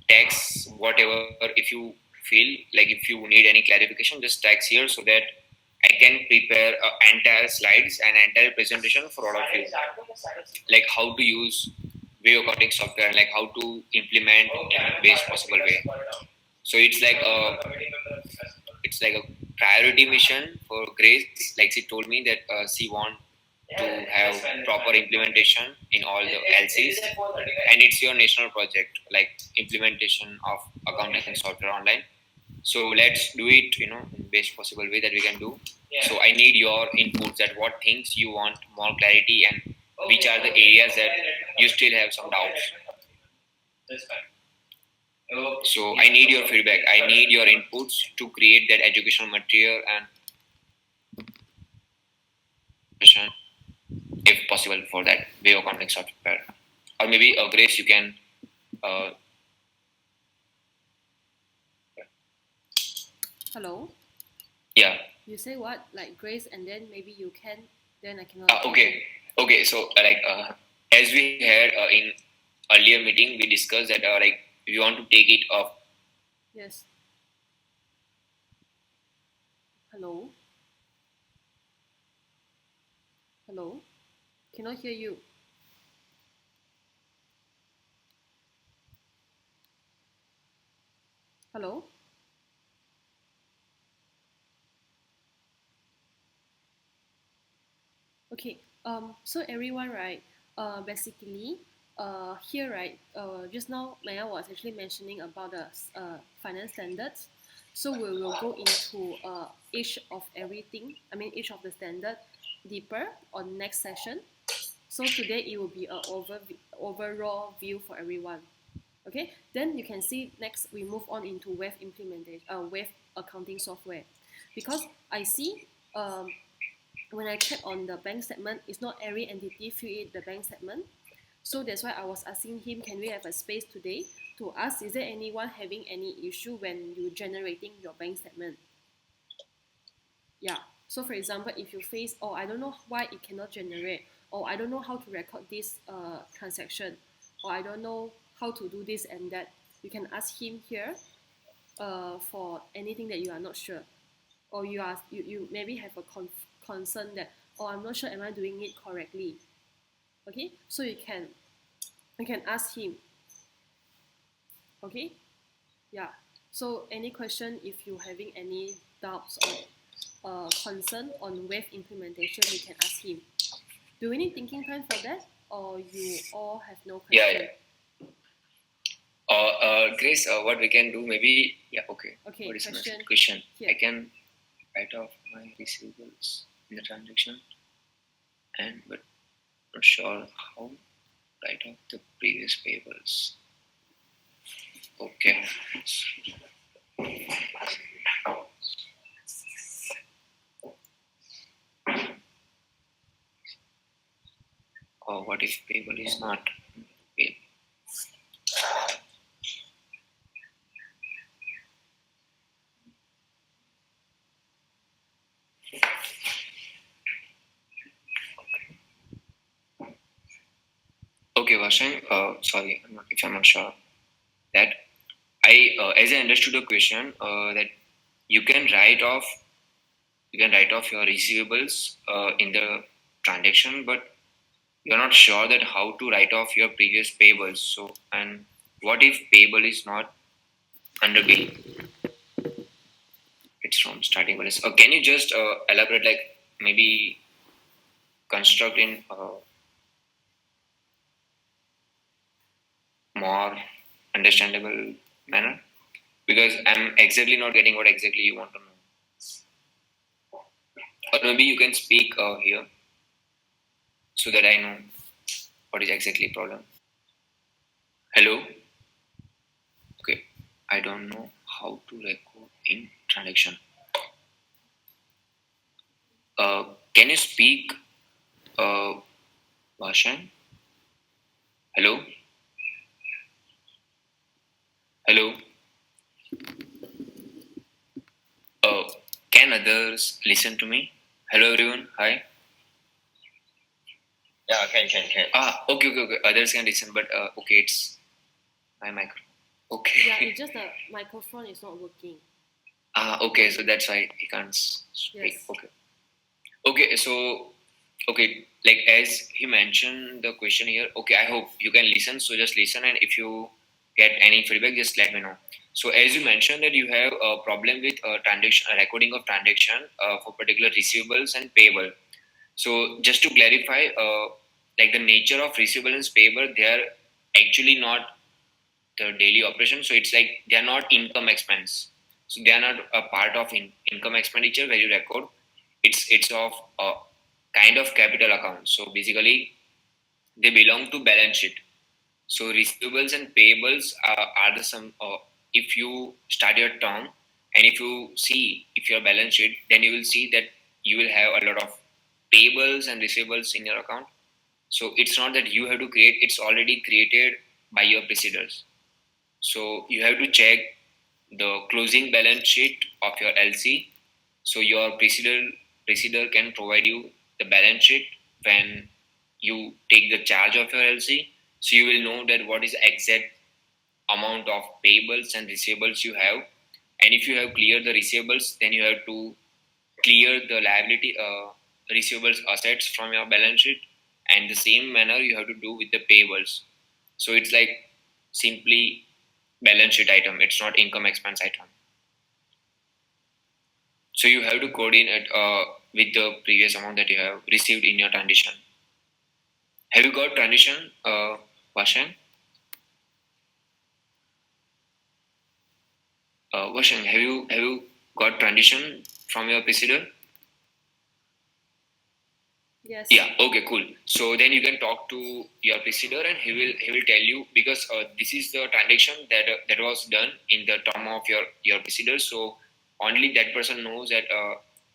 text whatever. If you feel like if you need any clarification, just text here so that I can prepare entire slides and entire presentation for all of you, like how to use wave accounting software, like how to implement in best possible way. So it's like a priority mission for Grace. Like she told me that she want to have proper implementation in all the LCs, and it's your national project, like implementation of accounting software online. So let's do it, in best possible way that we can do. So I need your inputs that what things you want more clarity, and which are the areas that you still have some doubts. So I need your feedback. I need your inputs to create that educational material and if possible for that wave accounting software. Or maybe Grace, you can. Uh, Hello. yeah. You say what? Like Grace, and then maybe you can. Then I cannot. Okay. Okay. So as we had in earlier meeting, we discussed that like we want to take it off. Yes. Hello. Hello. Cannot hear you. Hello. Okay. So everyone, right? Basically, here, right? Just now, Maya was actually mentioning about the finance standards. So we will go into each of everything. I mean, each of the standard deeper on next session. So today it will be a overall view for everyone. Okay, then you can see next we move on into wave implementation, wave accounting software, because I see when I check on the bank statement, it's not every entity fill in the bank statement. So that's why I was asking him, can we have a space today to ask, is there anyone having any issue when you generating your bank statement? Yeah. So for example, if you face, oh, I don't know why it cannot generate, or I don't know how to record this transaction, or I don't know how to do this and that, you can ask him here for anything that you are not sure, or you maybe have a concern that, oh, I'm not sure, am I doing it correctly? Okay, so you can ask him. Okay, yeah. So any question, if you having any doubts or concern on wave implementation, you can ask him. Do we need thinking time for that, or you all have no Yeah, question? yeah. Grace, what we can do maybe, yeah, okay. Okay, What is my question question? here. I can write off my receivables in the transaction, and but not sure how write off the previous payables. Okay. Or what if payable is not paid? Okay, Vashan, sorry, I'm not sure that as I understood the question, that you can write off, your receivables in the transaction, but you're not sure that how to write off your previous payables. So, and what if payable is not under bill? It's from starting balance. Can you just elaborate, like maybe construct in more understandable manner? Because I'm exactly not getting what exactly you want to know. Or maybe you can speak here so that I know what is exactly problem. Hello? Okay. I don't know how to record in transaction. Can you speak, Vashan? Hello? Hello? Uh, can others listen to me? Hello, everyone. Hi. Yeah, can. Okay. Others can listen, but okay, it's my microphone. Okay. Yeah, it's just the microphone is not working. Okay. So that's why he can't speak. Yes. Okay. Okay. So, okay, like as he mentioned the question here. Okay, I hope you can listen. So just listen, and if you get any feedback, just let me know. So as you mentioned that you have a problem with transaction, recording of transaction for particular receivables and payable. So just to clarify, like the nature of receivable and payable, they are actually not the daily operation. So it's like they are not income expense. So they are not a part of income expenditure where you record. It's of a kind of capital account. So basically, they belong to balance sheet. So receivables and payables are the sum. If you start your term and if you see if your balance sheet, then you will see that you will have a lot of payables and receivables in your account. So it's not that you have to create; it's already created by your procedures. So you have to check the closing balance sheet of your LC. So your procedure can provide you the balance sheet when you take the charge of your LC. So you will know that what is the exact amount of payables and receivables you have. And if you have cleared the receivables, then you have to clear the liability receivables assets from your balance sheet. And the same manner you have to do with the payables. So it's like simply balance sheet item. It's not income expense item. So you have to coordinate with the previous amount that you have received in your transition. Have you got transition, Vashan? Vashan, have you, got transition from your procedure? Yes. Yeah. Okay. Cool. So then you can talk to your procedure, and he will tell you, because this is the transaction that was done in the term of your procedure. So only that person knows that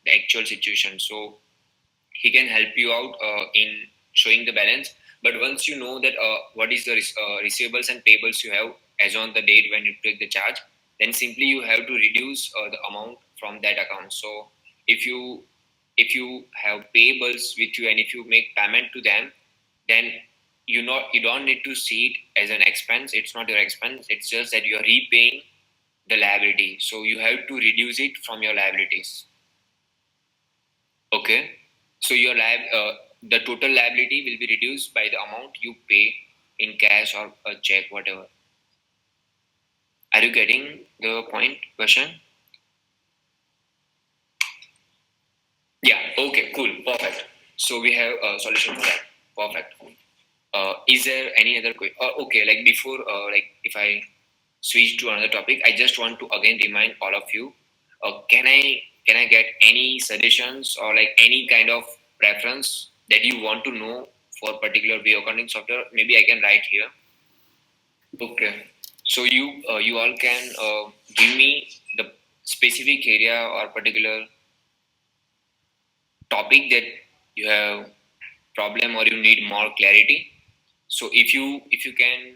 the actual situation. So he can help you out in showing the balance. But once you know that what is the receivables and payables you have as on the date when you take the charge, then simply you have to reduce the amount from that account. So if you have payables with you and if you make payment to them, then you don't need to see it as an expense. It's not your expense. It's just that you're repaying the liability. So you have to reduce it from your liabilities. Okay. So the total liability will be reduced by the amount you pay in cash or a check, whatever. Are you getting the point, question? Yeah. Okay. Cool. Perfect. So we have a solution for that. Perfect. Is there any other question? Okay. Like before, if I switch to another topic, I just want to again remind all of you. Can I get any suggestions or like any kind of preference that you want to know for particular way accounting software? Maybe I can write here. Okay. So you all can give me the specific area or particular topic that you have problem or you need more clarity. So if you can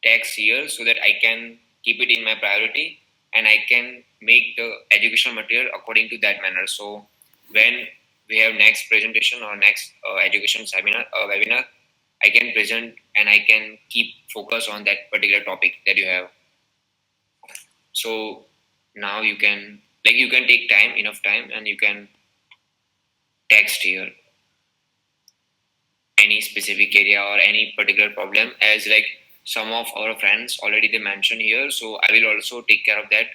text here so that I can keep it in my priority and I can make the educational material according to that manner. So when we have next presentation or next education seminar webinar, I can present and I can keep focus on that particular topic that you have. So now you can take time, enough time, and you can text here any specific area or any particular problem, as like some of our friends already they mentioned here, so I will also take care of that.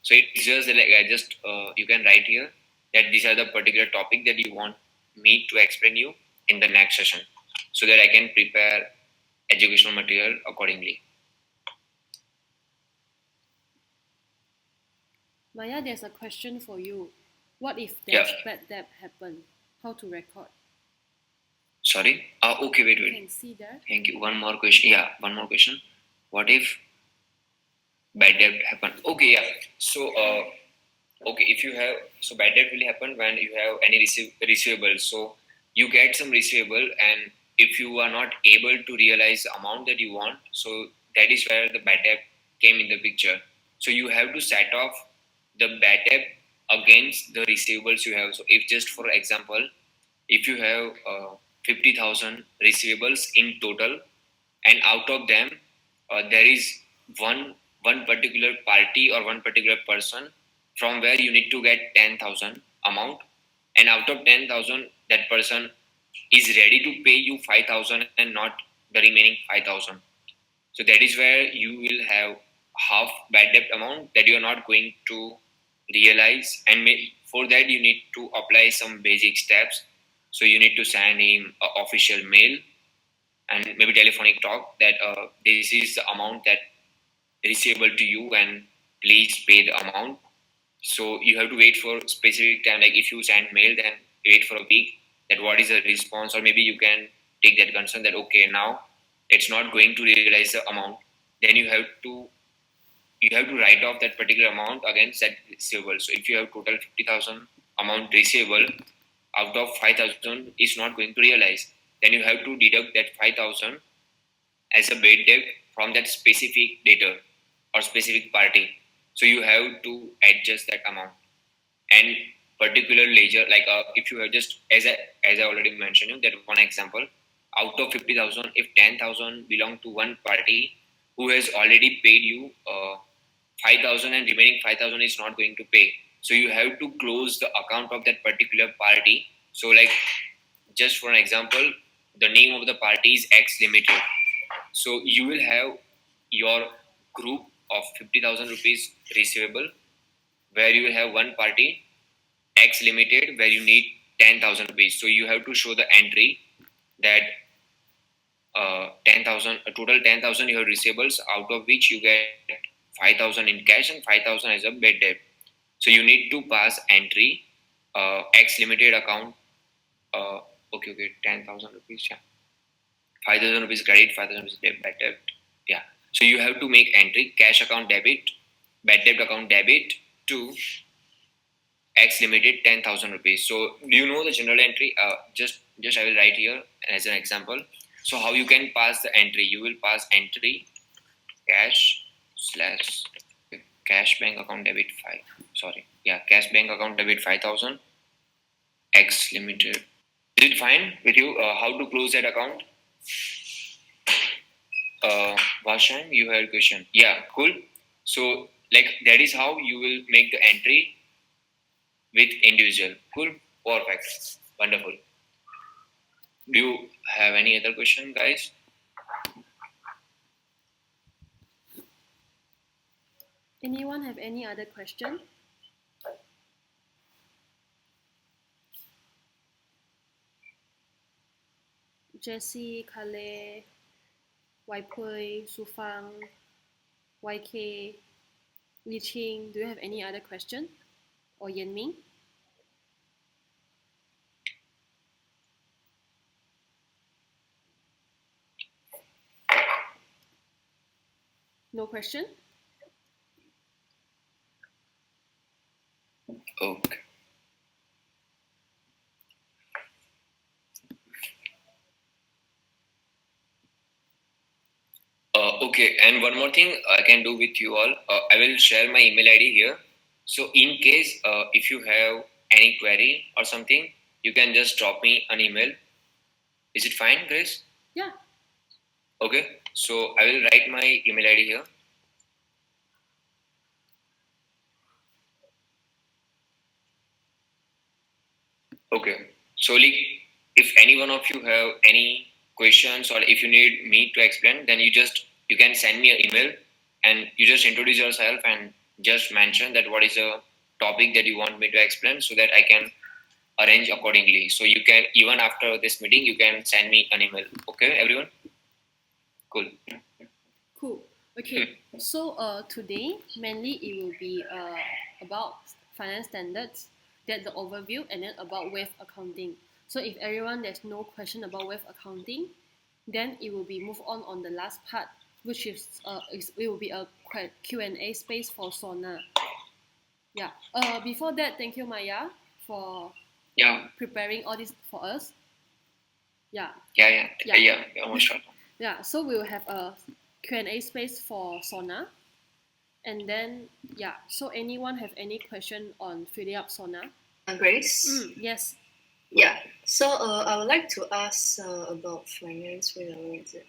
So it's just like I just you can write here that these are the particular topic that you want me to explain you in the next session, so that I can prepare educational material accordingly. Maya, there's a question for you. What if Yeah. there's bad debt happen? How to record? Sorry. Okay, wait, You wait. can see that. Thank you. One more question. Yeah, one more question. What if bad debt happen? Okay, yeah. So okay, if you have, so bad debt will happen when you have any receivable. So you get some receivable, and if you are not able to realize the amount that you want, so that is where the bad debt came in the picture. So you have to set off the bad debt against the receivables you have. So if just for example, if you have 50,000 receivables in total, and out of them there is one particular party or one particular person from where you need to get 10,000 amount, and out of 10,000 that person is ready to pay you 5,000 and not the remaining 5,000. So that is where you will have half bad debt amount that you are not going to realize, and for that you need to apply some basic steps. So you need to send him an official mail and maybe telephonic talk that this is the amount that receivable to you and please pay the amount. So you have to wait for specific time, like if you send mail then wait for a week that what is the response, or maybe you can take that concern that okay, now it's not going to realize the amount. Then you have to write off that particular amount against that receivable. So if you have total 50,000 amount receivable, out of 5,000 is not going to realize, then you have to deduct that 5,000 as a bad debt from that specific debtor or specific party. So you have to adjust that amount. And particular ledger, like if you have just as I already mentioned you that one example, out of 50,000, if 10,000 belong to one party who has already paid you 5,000 and remaining 5,000 is not going to pay, so you have to close the account of that particular party. So like just for an example, the name of the party is X Limited. So you will have your group of 50,000 rupees receivable, where you will have one party X Limited where you need 10,000 rupees. So you have to show the entry that 10,000, a total 10,000 you have receivables, out of which you get 5,000 in cash and 5,000 as a bad debt. So you need to pass entry X Limited account Okay, 10,000 rupees. Yeah, 5,000 rupees credit, 5,000 rupees bad debt. Yeah. So you have to make entry cash account debit, bad debt account debit to X limited 10,000 rupees. So do you know the general entry? Just I will write here as an example. So how you can pass the entry? You will pass entry cash slash cash bank account debit 5. Sorry. Yeah, cash bank account debit 5,000 X limited. Is it fine with you? How to close that account? Vashan, you had a question. Yeah, cool. So like that is how you will make the entry with individual. Cool. Perfect. Wonderful. Do you have any other question, guys? Anyone have any other question? Jessie, Kale, Waipui, Sufang, YK, Li Ching, do you have any other question? Or Yan Ming? No question? Okay. Okay, and one more thing I can do with you all. I will share my email ID here. So in case if you have any query or something, you can just drop me an email. Is it fine, Grace? Yeah. Okay. So I will write my email ID here. Okay. So like, if any one of you have any questions or if you need me to explain, then you can send me an email and you just introduce yourself and just mention that what is the topic that you want me to explain so that I can arrange accordingly. So you can even after this meeting you can send me an email. Okay, everyone? Cool. Cool. Okay. So today mainly it will be about finance standards, that the overview, and then about wave accounting. So if everyone there's no question about wave accounting, then it will be move on the last part, which it will be a Q&A space for SONA. Yeah. Before that, thank you Maya for preparing all this for us. Yeah. Yeah. Almost. Yeah. So we will have a Q&A space for SONA. And then, yeah, so anyone have any question on filling up SONA? Grace? Yes. Yeah, so I would like to ask about finance. Wait, what is it?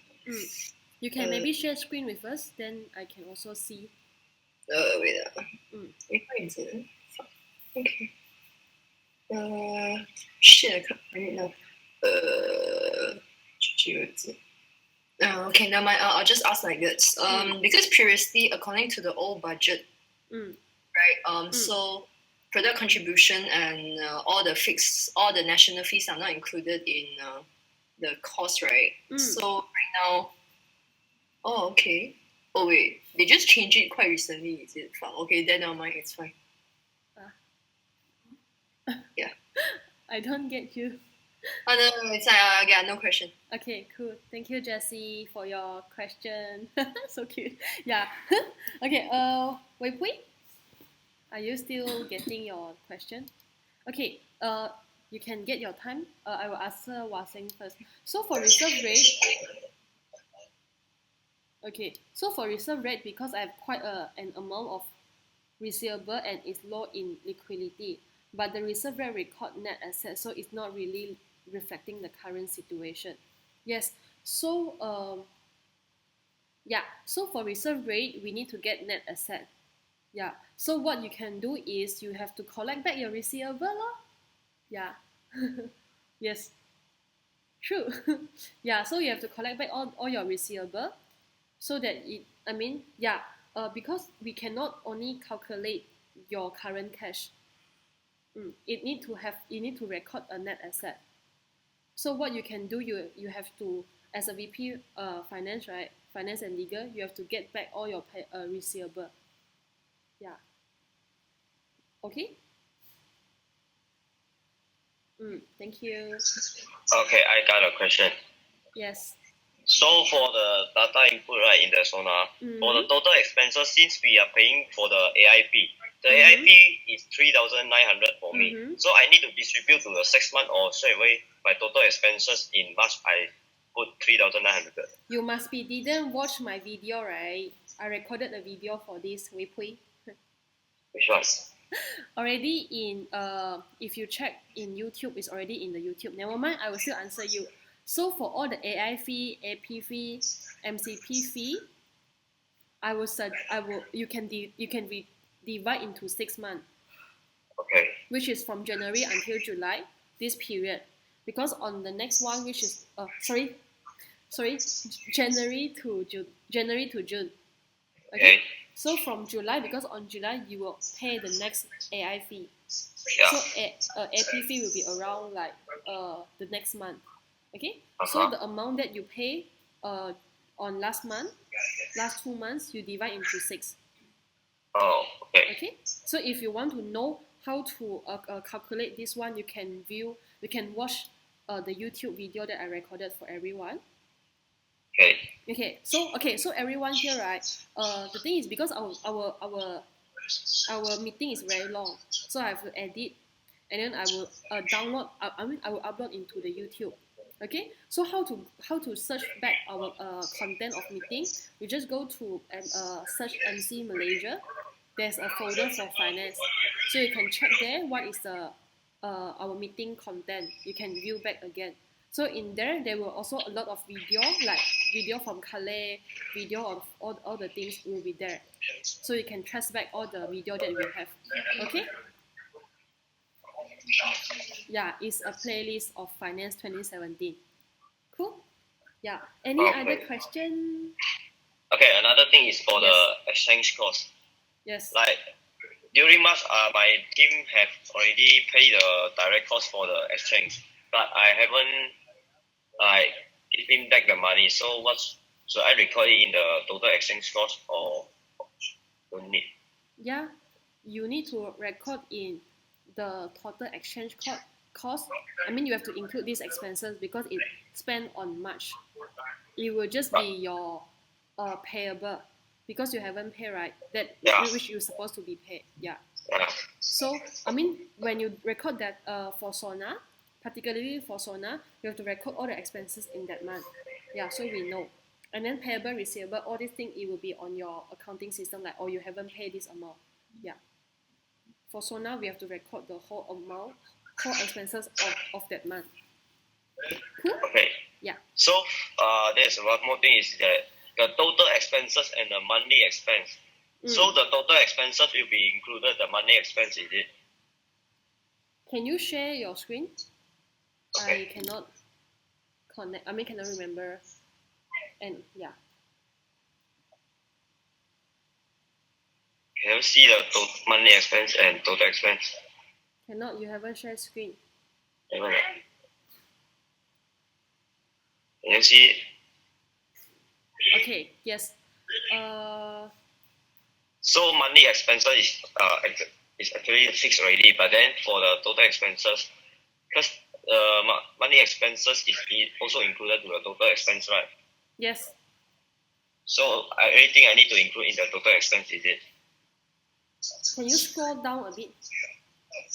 You can maybe share screen with us, then I can also see. Wait, where is it? Okay. Shit, I can't find it now. Okay, never mind. I'll just ask like this. Because previously, according to the old budget, right? So product contribution and all the national fees are not included in the cost, right? So right now, okay. Oh wait, they just changed it quite recently. Is it fine? Okay, then never mind. It's fine. Yeah. I don't get you. Oh no, it's fine. Yeah, no question. Okay, cool. Thank you, Jessie, for your question. So cute. Yeah. Okay. Wait. Are you still getting your question? Okay. You can get your time. I will answer Waseng first. So for reserve rate. Okay. So for reserve rate, because I have quite an amount of receivable and it's low in liquidity, but the reserve rate record net assets, so it's not really reflecting the current situation. Yes. So yeah. So for reserve rate, we need to get net asset. Yeah. So what you can do is you have to collect back your receivable. Yeah. Yes. True. Yeah. So you have to collect back all your receivable, so that because we cannot only calculate your current cash. You need to record a net asset. So what you can do, you have to, as a VP finance, right? Finance and legal, you have to get back all your receivable. Yeah. Okay. Thank you. Okay, I got a question. Yes. So for the data input, right, in the SONA, for the total expenses, since we are paying for the AI fee, the AI fee is 3,900 for me. So I need to distribute to the 6 month or straight away my total expenses in March. I put 3,900. You must be didn't watch my video, right? I recorded a video for this, Wei Pui. Which one? Already in if you check in YouTube, it's already in the YouTube. Never mind, I will still answer you. So for all the AI fee, AP fee, MCP fee, you can divide into 6 months. Okay. Which is from January until July, this period. Because on the next one, which is January to June. Okay. So from July, because on July you will pay the next AI fee. Yeah. So AP fee will be around like the next month. Okay. So the amount that you pay on last 2 months, you divide into 6. Oh, okay. Okay. So if you want to know how to calculate this one, you can watch the YouTube video that I recorded for everyone. Okay. So everyone here, right? The thing is because our meeting is very long, so I have to edit, and then I will download. I will upload into the YouTube. Okay. So how to search back our content of meeting? You just go to search MC Malaysia. There's a folder for finance, so you can check there what is the our meeting content. You can view back again. So in there will also a lot of video, like video from Calais, video of all the things will be there. So you can trace back all the video that we have. Okay? Yeah, it's a playlist of Finance 2017. Cool? Yeah. Any other question? Okay, another thing is for the exchange cost. Yes. Like during March, my team have already paid the direct cost for the exchange, but I haven't giving back the money. So should I record it in the total exchange cost or don't need? Yeah, you need to record in the total exchange cost. I mean, you have to include these expenses because it's spent on March. It will just be your payable because you haven't paid, right? Which you're supposed to be paid. Yeah. So I mean, when you record that for SONA, particularly for SONA, you have to record all the expenses in that month. Yeah, so we know. And then payable, receivable, all these things, it will be on your accounting system, like, you haven't paid this amount. Yeah. For SONA, we have to record the whole amount, whole expenses of that month. Cool? Okay. Yeah. So there's one more thing is that the total expenses and the monthly expense. So the total expenses will be included the monthly expense, is it? Can you share your screen? Okay. I cannot connect. Cannot remember. And yeah. Can you see the monthly expense and total expense? Cannot. You haven't shared screen. Can you see it? Okay. Yes. So monthly expenses is actually fixed already, but then for the total expenses, because monthly expenses is also included to the total expense, right? Yes. So everything I need to include in the total expense, is it? Can you scroll down a bit?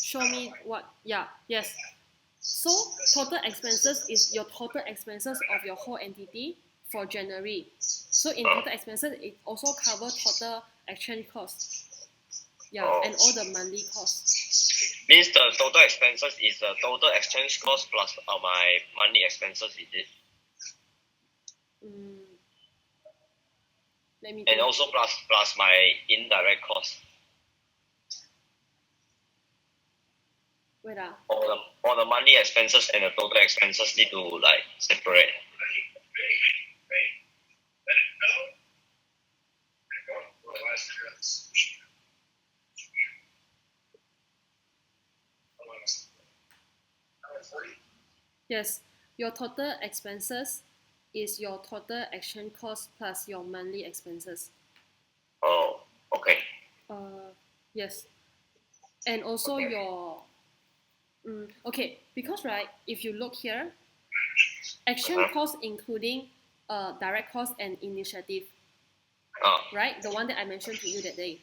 Show me what? Yeah. Yes. So total expenses is your total expenses of your whole entity for January. So in total expenses, it also covers total exchange costs. Yeah, and all the monthly costs. Means the total expenses is the total exchange cost plus my monthly expenses, is it? Let me. And also plus my indirect cost. Wait. All the monthly expenses and the total expenses need to separate. Yes, your total expenses is your total exchange cost plus your monthly expenses. Oh, okay. Yes, and also Okay, because right, if you look here, action cost including direct cost and initiative, right? The one that I mentioned to you that day.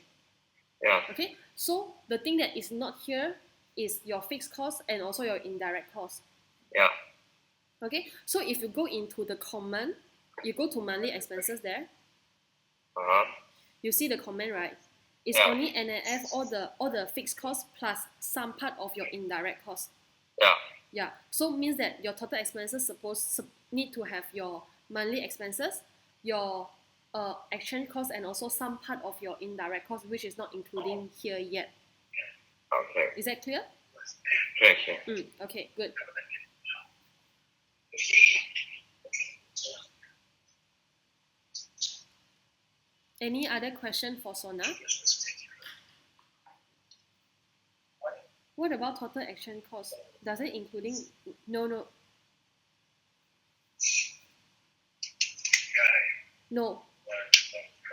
Yeah. Okay, so the thing that is not here is your fixed cost and also your indirect cost. Yeah. Okay, so if you go into the comment, you go to monthly expenses there. You see the comment, right? It's only NAF, all the fixed cost plus some part of your indirect cost. Yeah. Yeah. So means that your total expenses need to have your monthly expenses, your action cost, and also some part of your indirect cost, which is not including here yet. Okay. Is that clear? Okay. Okay. Good. Any other question for SONA? What about total action cost? Does it including? No. No.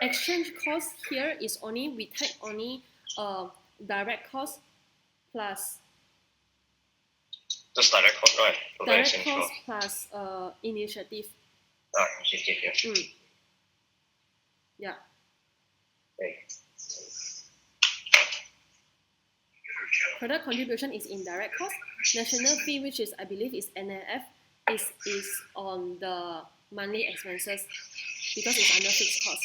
Exchange cost here is only, we take only direct cost plus Just direct cost, right? direct cost plus initiative. Initiative, Yeah. Okay. Product contribution is indirect cost. National fee, which is I believe is NAF, is on the monthly expenses because it's under fixed cost.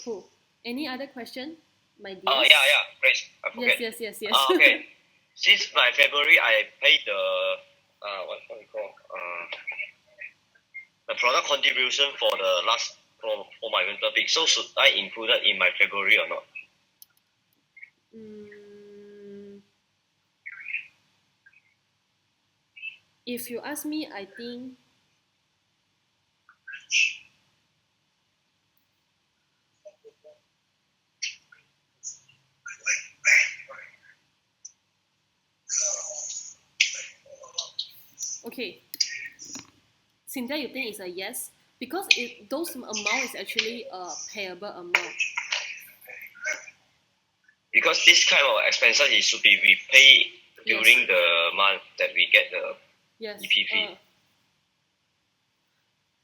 Cool. Any other question, my dear? Yeah. Great. I forget. Yes. Okay. Since my February, I paid the what do you call the product contribution for the last for my winter peak. So should I include it in my February or not? If you ask me, I think okay. Cynthia, you think it's a yes? Because those amount is actually a payable amount. Because this kind of expenses it should be repaid during the month that we get the EPP.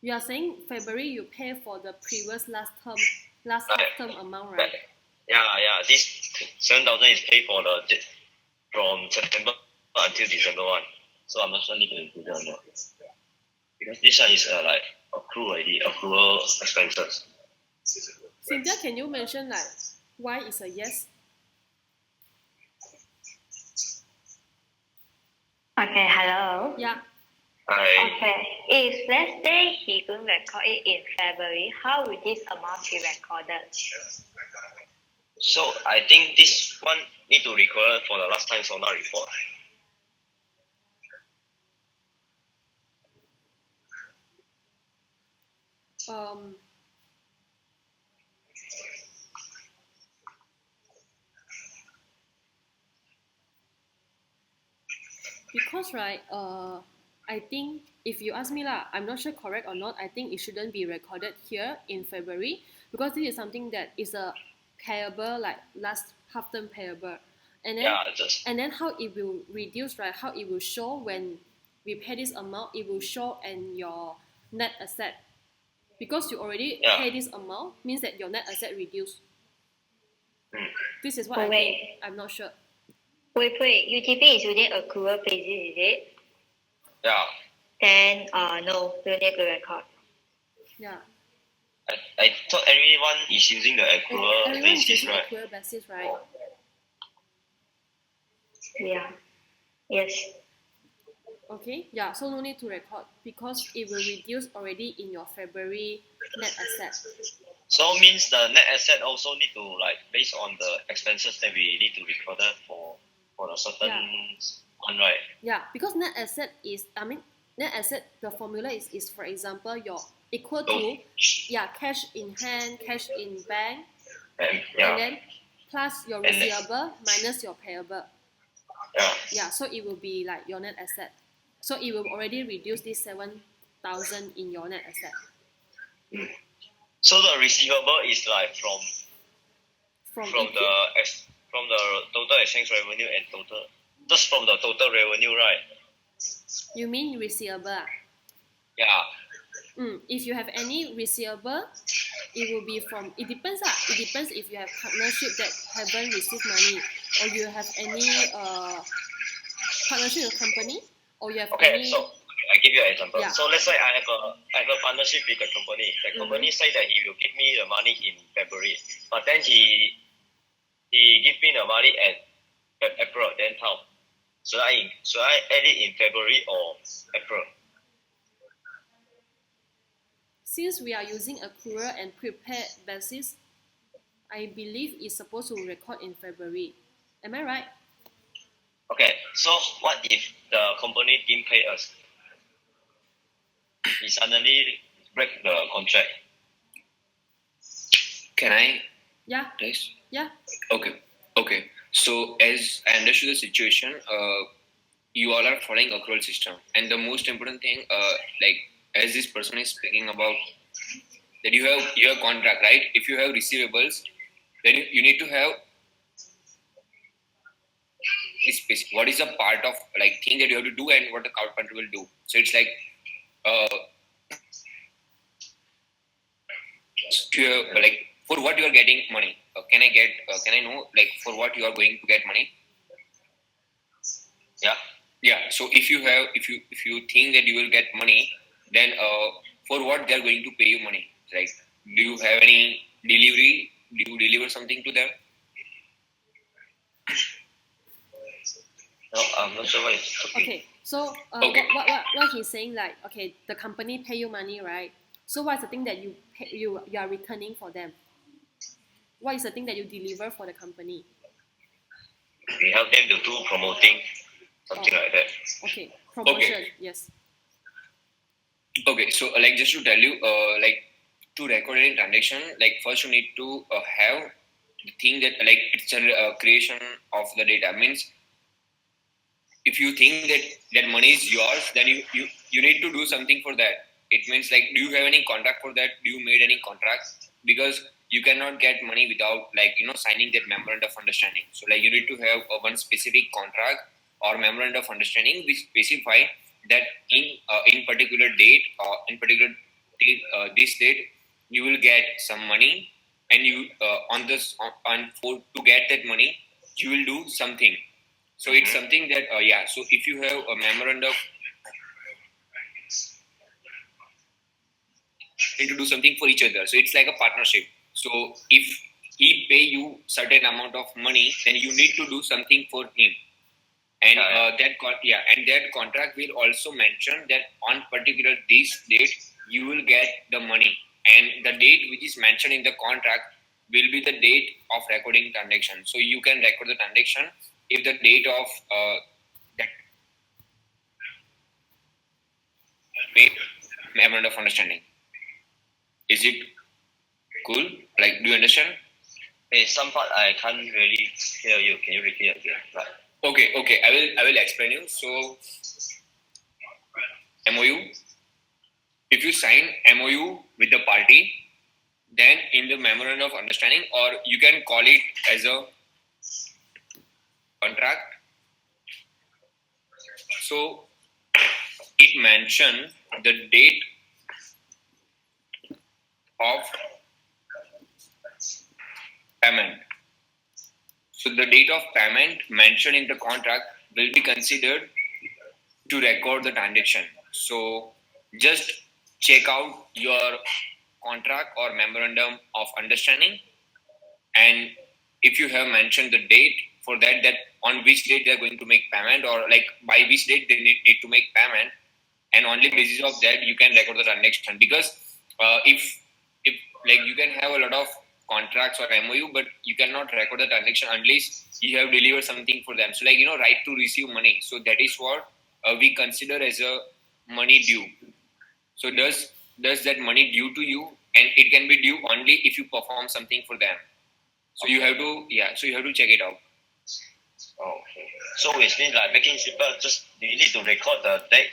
You are saying February you pay for the previous last half term amount, right? Yeah. This 7,000 is paid for from September until December 1. So I'm not sure need to include it or not. Because this one is like accrual expenses. Cynthia, can you mention like why is a yes? Okay, hello. Yeah. Hi. Okay, if let's say he couldn't record it in February, how will this amount be recorded? So I think this one need to record for the last time SONA report. Because right, I think if you ask me lah, I'm not sure correct or not. I think it shouldn't be recorded here in February because this is something that is a payable, like last half term payable, and then how it will reduce, right? How it will show when we pay this amount, it will show in your net asset because you already pay this amount means that your net asset reduced. This is what I think. I'm not sure. Wait, UTP is using accrual basis, is it? Yeah. Then no, you need to record. Yeah. I thought everyone is using the accrual basis, right? Accrual basis, right? Yeah. Yes. Okay. Yeah. So no need to record because it will reduce already in your February net asset. So means the net asset also need to like based on the expenses that we need to record for a certain one, right? Yeah, because net asset is, net asset, the formula is for example, your equal to, cash in hand, cash in bank, and then plus your receivable minus your payable. Yeah, so it will be like your net asset. So it will already reduce this 7,000 in your net asset. So the receivable is like from the total exchange revenue and total. just from the total revenue, right? You mean receivable? Yeah. If you have any receivable, it will be from. It depends. It depends if you have partnership that haven't received money, or you have any partnership with a company, or you have Okay, any. so I give you an example. Yeah. So let's say I have a partnership with a company. The company say that he will give me the money in February, but then he give me the money at April. Then how? Should I add it in February or April? Since we are using accrual and prepared basis, I believe it's supposed to record in February. Am I right? Okay, so what if the company didn't pay us? He suddenly break the contract. Can I? Yeah. Yes. Yeah. Okay. So as I understood the situation, you all are following accrual system, and the most important thing, like as this person is speaking about, that you have contract, right? If you have receivables, then you need to have what is a part of like thing that you have to do and what the counterparty will do. So it's like like for what you are getting money. Can I know like for what you are going to get money? Yeah. So if you think that you will get money, then for what they are going to pay you money? Like, do you have any delivery? Do you deliver something to them? No, I'm not sure what it's talking. Okay. So Okay. What he's saying, like, okay, the company pay you money, right? So what's the thing that you are returning for them? What is the thing that you deliver for the company? We help them to do promoting, something like that. Okay, promotion. Okay. Yes. Okay, so like just to tell you, like to record any transaction, like first you need to have the thing that like it's a creation of the data. Means if you think that money is yours, then you need to do something for that. It means like, do you have any contract for that? Do you made any contract? Because you cannot get money without like signing that memorandum of understanding. So like you need to have one specific contract or memorandum of understanding which specify that in particular date or in particular date, this date you will get some money, and you on for to get that money you will do something. So it's something that so if you have a memorandum to do something for each other, so it's like a partnership. So if he pay you certain amount of money, then you need to do something for him. And that contract will also mention that on particular this date you will get the money, and the date which is mentioned in the contract will be the date of recording transaction. So you can record the transaction if the date of that memorandum of understanding. Is it cool? Like, do you understand? Hey, some part I can't really hear you. Can you repeat again? Right. Okay. I will explain you. So MOU. If you sign MOU with the party, then in the memorandum of understanding, or you can call it as a contract. So it mentions the date of payment. So the date of payment mentioned in the contract will be considered to record the transaction. So just check out your contract or memorandum of understanding, and if you have mentioned the date for that on which date they are going to make payment, or like by which date they need to make payment, and only basis of that you can record the transaction. Because if like you can have a lot of contracts or MOU, but you cannot record the transaction unless you have delivered something for them. So like right to receive money. So that is what we consider as a money due. So does that money due to you, and it can be due only if you perform something for them. So you have to check it out. Okay. So which means like making simple, just you need to record the date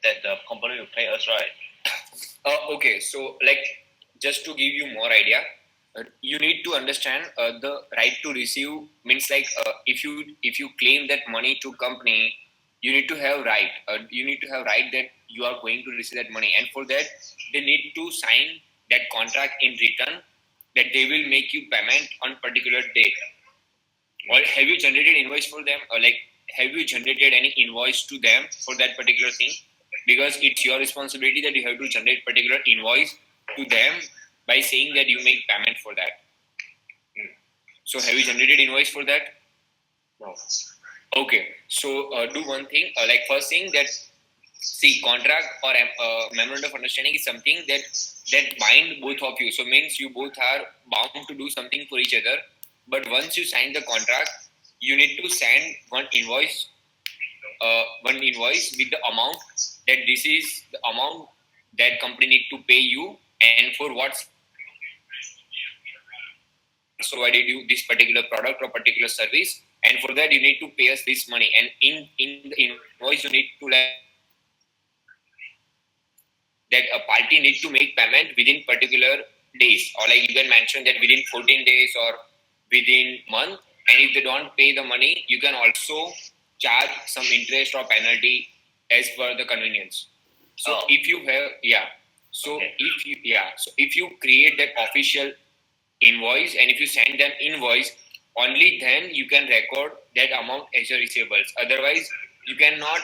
that the company will pay us, right? Okay, so like just to give you more idea, you need to understand the right to receive means like if you claim that money to company, you need to have right. You need to have right that you are going to receive that money, and for that they need to sign that contract in return that they will make you payment on particular date. Or have you generated invoice for them? Or like have you generated any invoice to them for that particular thing? Because it's your responsibility that you have to generate particular invoice to them by saying that you make payment for that. So have you generated invoice for that? No. Okay. So do one thing. Like first thing that see contract or memorandum of understanding is something that bind both of you. So means you both are bound to do something for each other. But once you sign the contract, you need to send one invoice with the amount that this is the amount that company need to pay you and for what provided you this particular product or particular service, and for that you need to pay us this money, and in the invoice you need to like that a party needs to make payment within particular days, or like you can mention that within 14 days or within month, and if they don't pay the money you can also charge some interest or penalty as per the convenience. So if you have so if you create that official invoice and if you send them invoice, only then you can record that amount as a receivables. Otherwise you cannot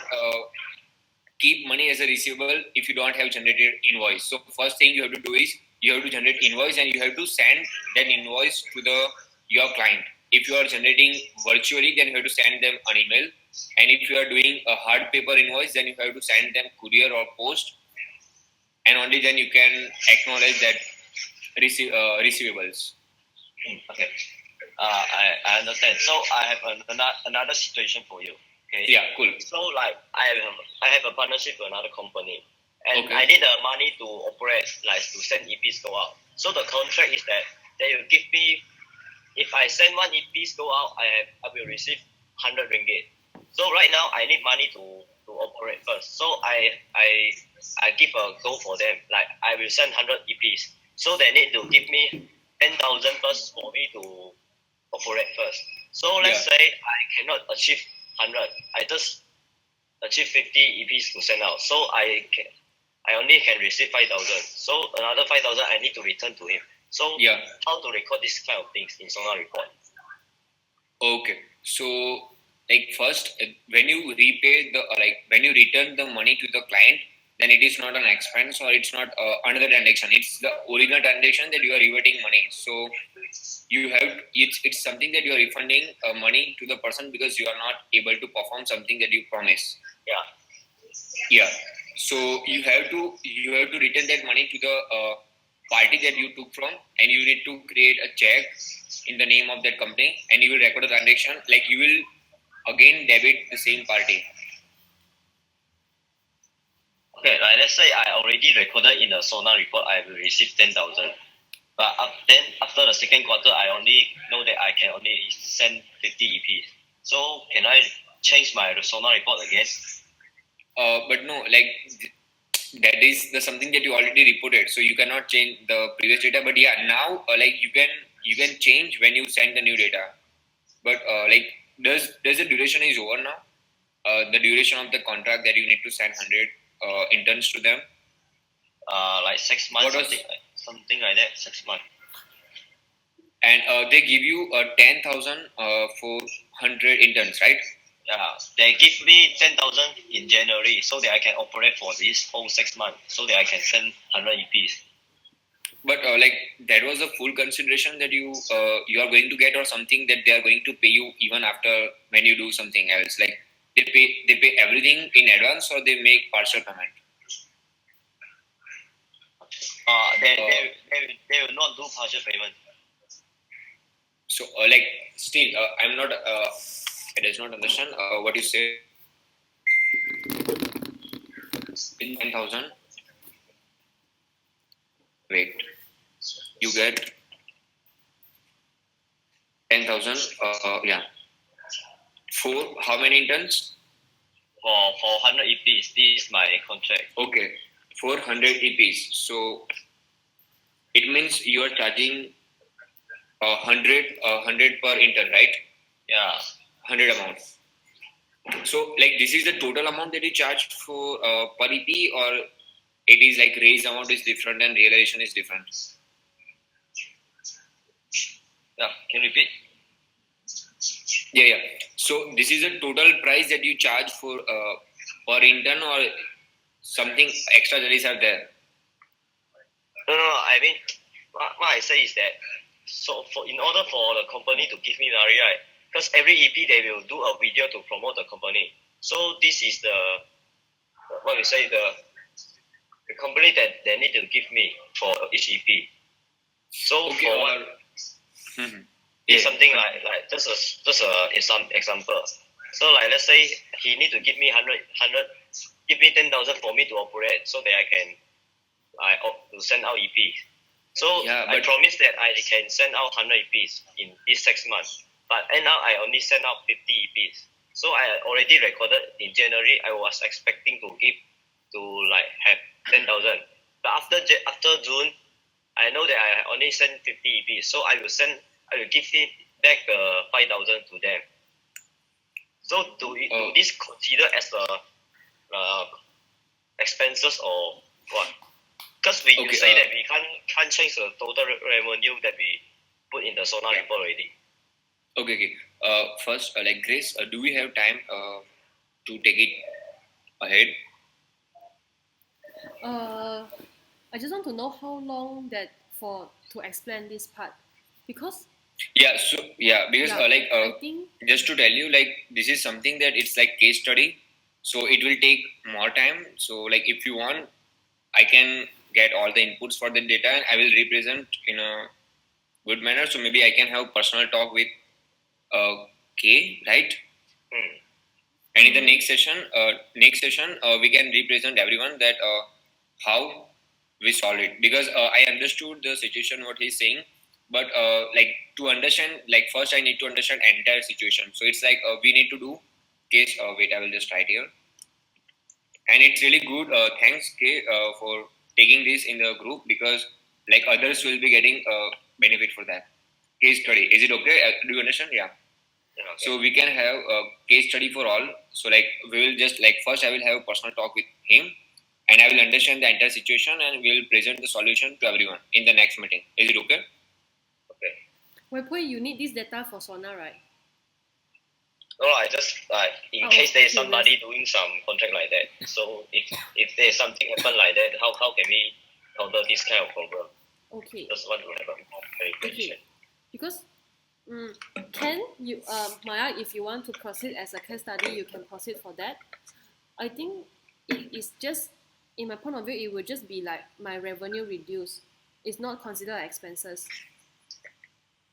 keep money as a receivable if you don't have generated invoice. So first thing you have to do is you have to generate invoice and you have to send that invoice to the your client. If you are generating virtually, then you have to send them an email, and if you are doing a hard paper invoice, then you have to send them courier or post, and only then you can acknowledge that receivables. Okay. I understand. So I have another situation for you. Okay. Yeah, cool. So like I have a partnership with another company, and Okay. I need the money to operate, like to send EPs go out. So the contract is that they will give me, if I send one EPs go out, I will receive 100 ringgit. So right now I need money to operate first. So I give a go for them. Like I will send 100 EPs. So they need to give me 10,000 first for me to operate first. So let's say I cannot achieve 100. I just achieve 50 EPs to send out. So I only can receive 5,000. So another 5,000 I need to return to him. So how to record this kind of things in SONA report? Okay. So like first when you repay the when you return the money to the client, then it is not an expense or it's not another transaction. It's the original transaction that you are reverting money. So you have it's something that you are refunding money to the person because you are not able to perform something that you promise. Yeah. So you have to return that money to the party that you took from, and you need to create a check in the name of that company, and you will record a transaction. Like you will again debit the same party. Okay, like let's say I already recorded in the SONA report I will receive 10,000. But then after the second quarter, I only know that I can only send 50 EPs. So can I change my SONA report again? But no, like that is the something that you already reported, so you cannot change the previous data. But yeah, now like you can change when you send the new data. But like does the duration is over now? The duration of the contract that you need to send 100 interns to them. Like 6 months. Something like that. 6 months. And they give you 10,000 for 100 interns, right? Yeah, they give me 10,000 in January so that I can operate for this whole 6 months, so that I can send 100 EPs. But like that was a full consideration that you are going to get, or something that they are going to pay you even after when you do something else. Like they pay everything in advance, or they make partial payment. They will not do partial payment. So like still I'm not I does not understand what you say. In 10,000, wait, you get 10,000 yeah, for how many interns? For 100 EPs. This is my contract. Okay, 400 EPs. So it means you are charging 100 per intern, right? Yeah. 100 amount. So like this is the total amount that you charge for per EP, or it is like raised amount is different and realization is different? Yeah, can you repeat? Yeah. So this is the total price that you charge for per intern, or something extra that is are there? No. I mean, what I say is that in order for the company to give me money, right? Because every EP they will do a video to promote the company. So this is the what we say the company that they need to give me for each EP. So Okay, for one, it's something like just a some example. So like let's say he need to give me 100 give me 10,000 for me to operate, so that I can to send out EP. So I promise that I can send out 100 EPs in this 6 months. But end up I only send out 50 EPs. So I already recorded in January. I was expecting to give to like have 10,000. But after June, I know that I only send 50 EPs. So I will give it back the 5,000 to them. So do this consider as a expenses or what? Because you say that we can't change the total revenue that we put in the SONA report already. Okay. First, like Grace, do we have time to take it ahead? I just want to know how long that for to explain this part, because because I think just to tell you, like this is something that it's like case study, so it will take more time. So like if you want, I can get all the inputs for the data and I will represent in a good manner. So maybe I can have personal talk with K, right? And in the next session, we can represent everyone that how we solve it, because I understood the situation what he's saying, but like to understand, like first I need to understand entire situation. So it's like we need to do case. Wait, I will just write here. And it's really good. Thanks, K, for taking this in the group, because like others will be getting benefit for that case study. Is it okay? Do you understand? Yeah. Okay. So we can have a case study for all. So like we will just like first I will have a personal talk with him, and I will understand the entire situation, and we will present the solution to everyone in the next meeting. Is it okay? Okay. Wait, you need this data for SONA, right? No, I just like in case there's somebody doing some contract like that. So if there's something happen like that, how can we counter this kind of problem? Okay. Just want to have a more clarification. Okay. Because can you Maya, if you want to proceed as a case study, you can proceed for that. I think it's just, in my point of view, it would just be like my revenue reduced. It's not considered expenses.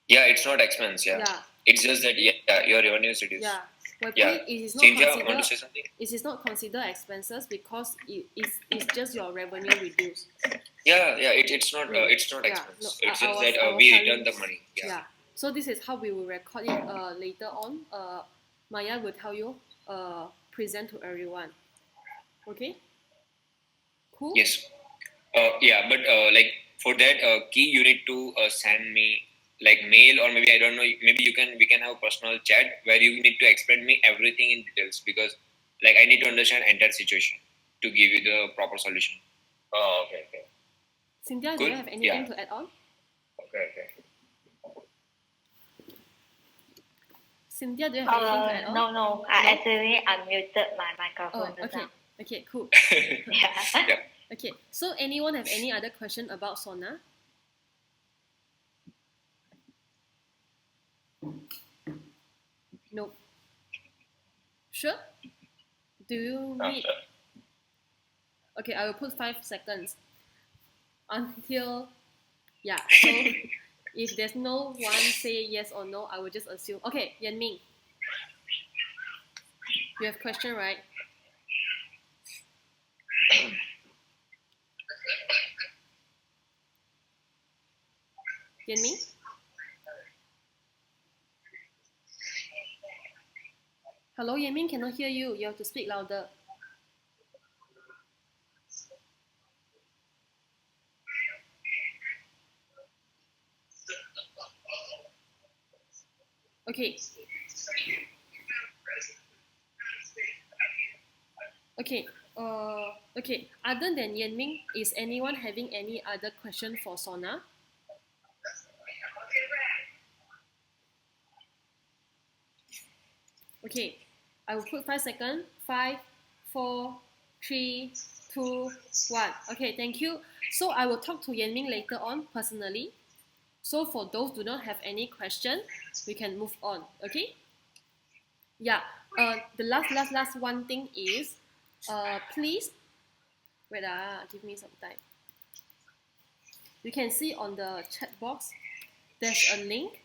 Yeah, it's not expense. Yeah. It's just that your revenue is reduced. Yeah. It is not considered expenses because it's just your revenue reduced. It's not expense. No, it's just that we return the money. Yeah. So this is how we will record it later on. Maya will tell you present to everyone. Okay? Cool? Yes. But like for that key you need to send me like mail, or maybe I don't know, maybe we can have a personal chat where you need to explain me everything in details, because like I need to understand entire situation to give you the proper solution. Oh, okay. Cynthia, do you have anything to add on? Okay. Cynthia, do you have anything to add on? No. I actually unmuted my microphone. Okay, cool. Yeah. Okay, so anyone have any other question about SONA? Nope. Sure? Do you need... Sure. Okay, I will put 5 seconds until... Yeah, so if there's no one say yes or no, I will just assume. Okay, Yan Ming. You have question, right? Yan Ming? Hello, Yan Ming, cannot hear you. You have to speak louder. Okay. Okay. Okay. Other than Yanming, is anyone having any other question for SONA? Okay. I will put 5 seconds. 5, 4, 3, 2, 1. Okay, thank you. So I will talk to Yanming later on personally. So for those who do not have any question, we can move on. Okay? Yeah. The last one thing is, please wait. Give me some time. You can see on the chat box, there's a link.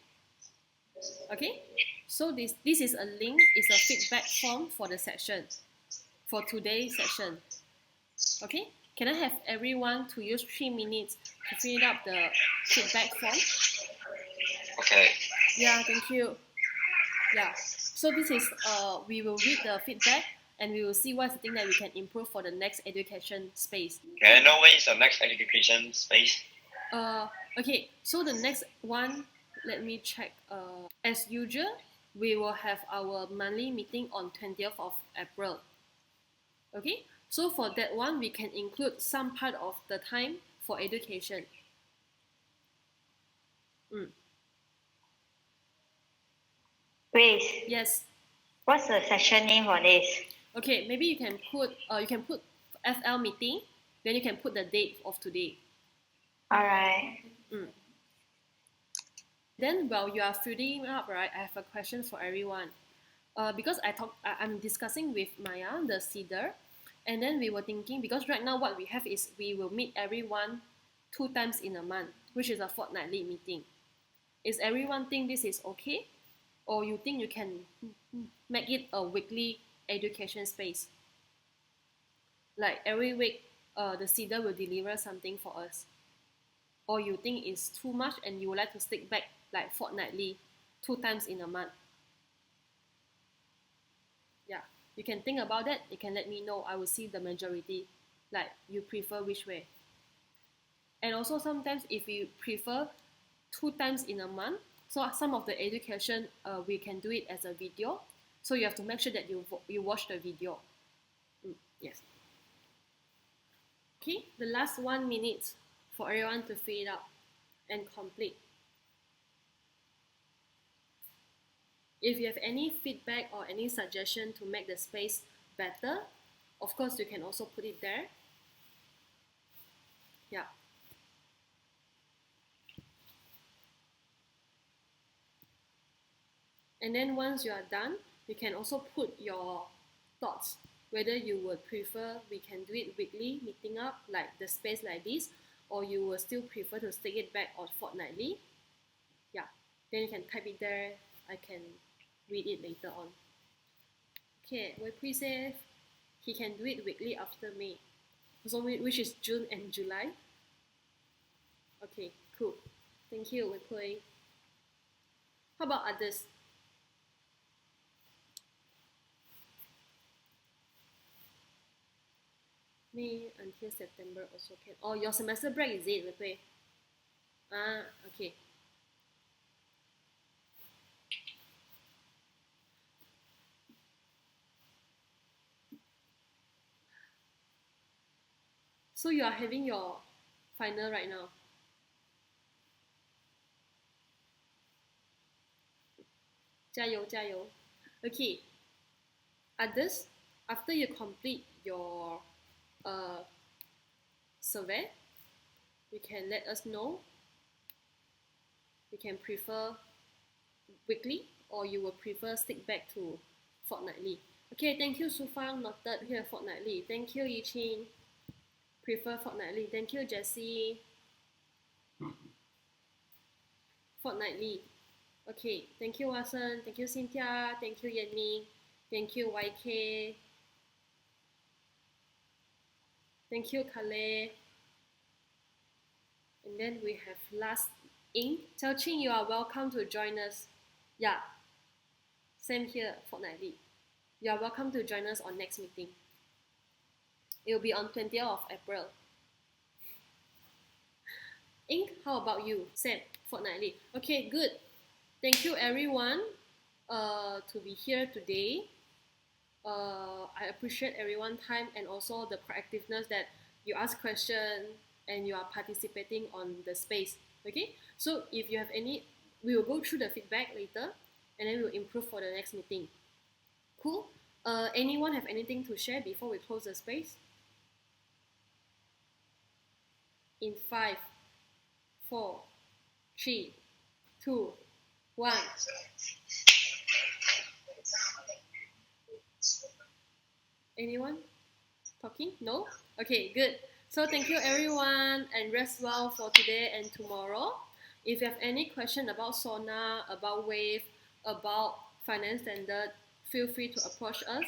Okay. So this is a link. It's a feedback form for the session, for today's session. Okay. Can I have everyone to use 3 minutes to fill up the feedback form? Okay. Yeah, thank you. Yeah. So this is we will read the feedback and we will see what's the thing that we can improve for the next education space. Can I know when is the next education space? Okay. So the next one, let me check. As usual, we will have our monthly meeting on 20th of April. Okay. So for that one, we can include some part of the time for education. Grace, Yes. what's the session name for this? Okay, maybe you can put FL meeting, then you can put the date of today. Alright. Then while you are filling up, right, I have a question for everyone. Because I'm discussing with Maya, the seeder, and then we were thinking, because right now what we have is we will meet everyone 2 times in a month, which is a fortnightly meeting. Is everyone think this is okay? Or you think you can make it a weekly education space? Like every week, the seeder will deliver something for us. Or you think it's too much and you would like to stick back like fortnightly, 2 times in a month? Yeah, you can think about that. You can let me know. I will see the majority. Like you prefer which way. And also sometimes if you prefer 2 times in a month, so some of the education we can do it as a video. So you have to make sure that you watch the video. Yes. Okay, the last 1 minute for everyone to fill it up and complete. If you have any feedback or any suggestion to make the space better, of course you can also put it there. Yeah. And then once you are done, you can also put your thoughts, whether you would prefer we can do it weekly, meeting up like the space like this, or you will still prefer to stick it back on fortnightly. Yeah, then you can type it there. I can read it later on. Okay, Wei says he can do it weekly after May, so which is June and July. Okay, cool. Thank you, Wei. How about others? May until September also can. Oh, your semester break is it, Wei? Okay. So you are having your final right now. Jiayou. Okay. Others, after you complete your survey, you can let us know. You can prefer weekly or you will prefer stick back to fortnightly. Okay, thank you, Sufang, noted here fortnightly. Thank you, Yichin. Prefer fortnightly. Thank you, Jessie. Fortnightly. Okay, thank you, Watson. Thank you, Cynthia. Thank you, Yanni. Thank you, YK. Thank you, Kale. And then we have last Ying. Chao Ching, you are welcome to join us. Yeah, same here, fortnightly. You are welcome to join us on next meeting. It will be on 20th of April. Ink, how about you? Same, fortnightly. Okay, good. Thank you, everyone. to be here today. I appreciate everyone's time and also the proactiveness that you ask questions and you are participating on the space. Okay, so if you have any, we will go through the feedback later and then we will improve for the next meeting. Cool. Anyone have anything to share before we close the space? In 5, 4, 3, 2, 1. Anyone talking? No? Okay, good. So thank you everyone and rest well for today and tomorrow. If you have any question about SONA, about WAVE, about finance standard, feel free to approach us.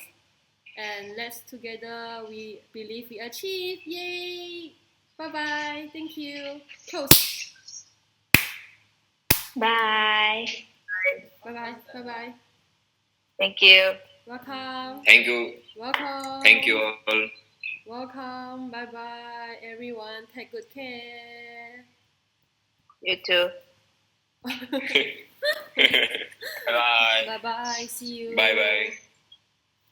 And let's together we believe we achieve. Yay! Bye-bye. Thank you. Close. Bye. Bye-bye. Bye-bye. Thank you. Welcome. Thank you. Welcome. Thank you all. Welcome. Bye-bye, everyone. Take good care. You too. Bye. Bye-bye. See you. Bye bye.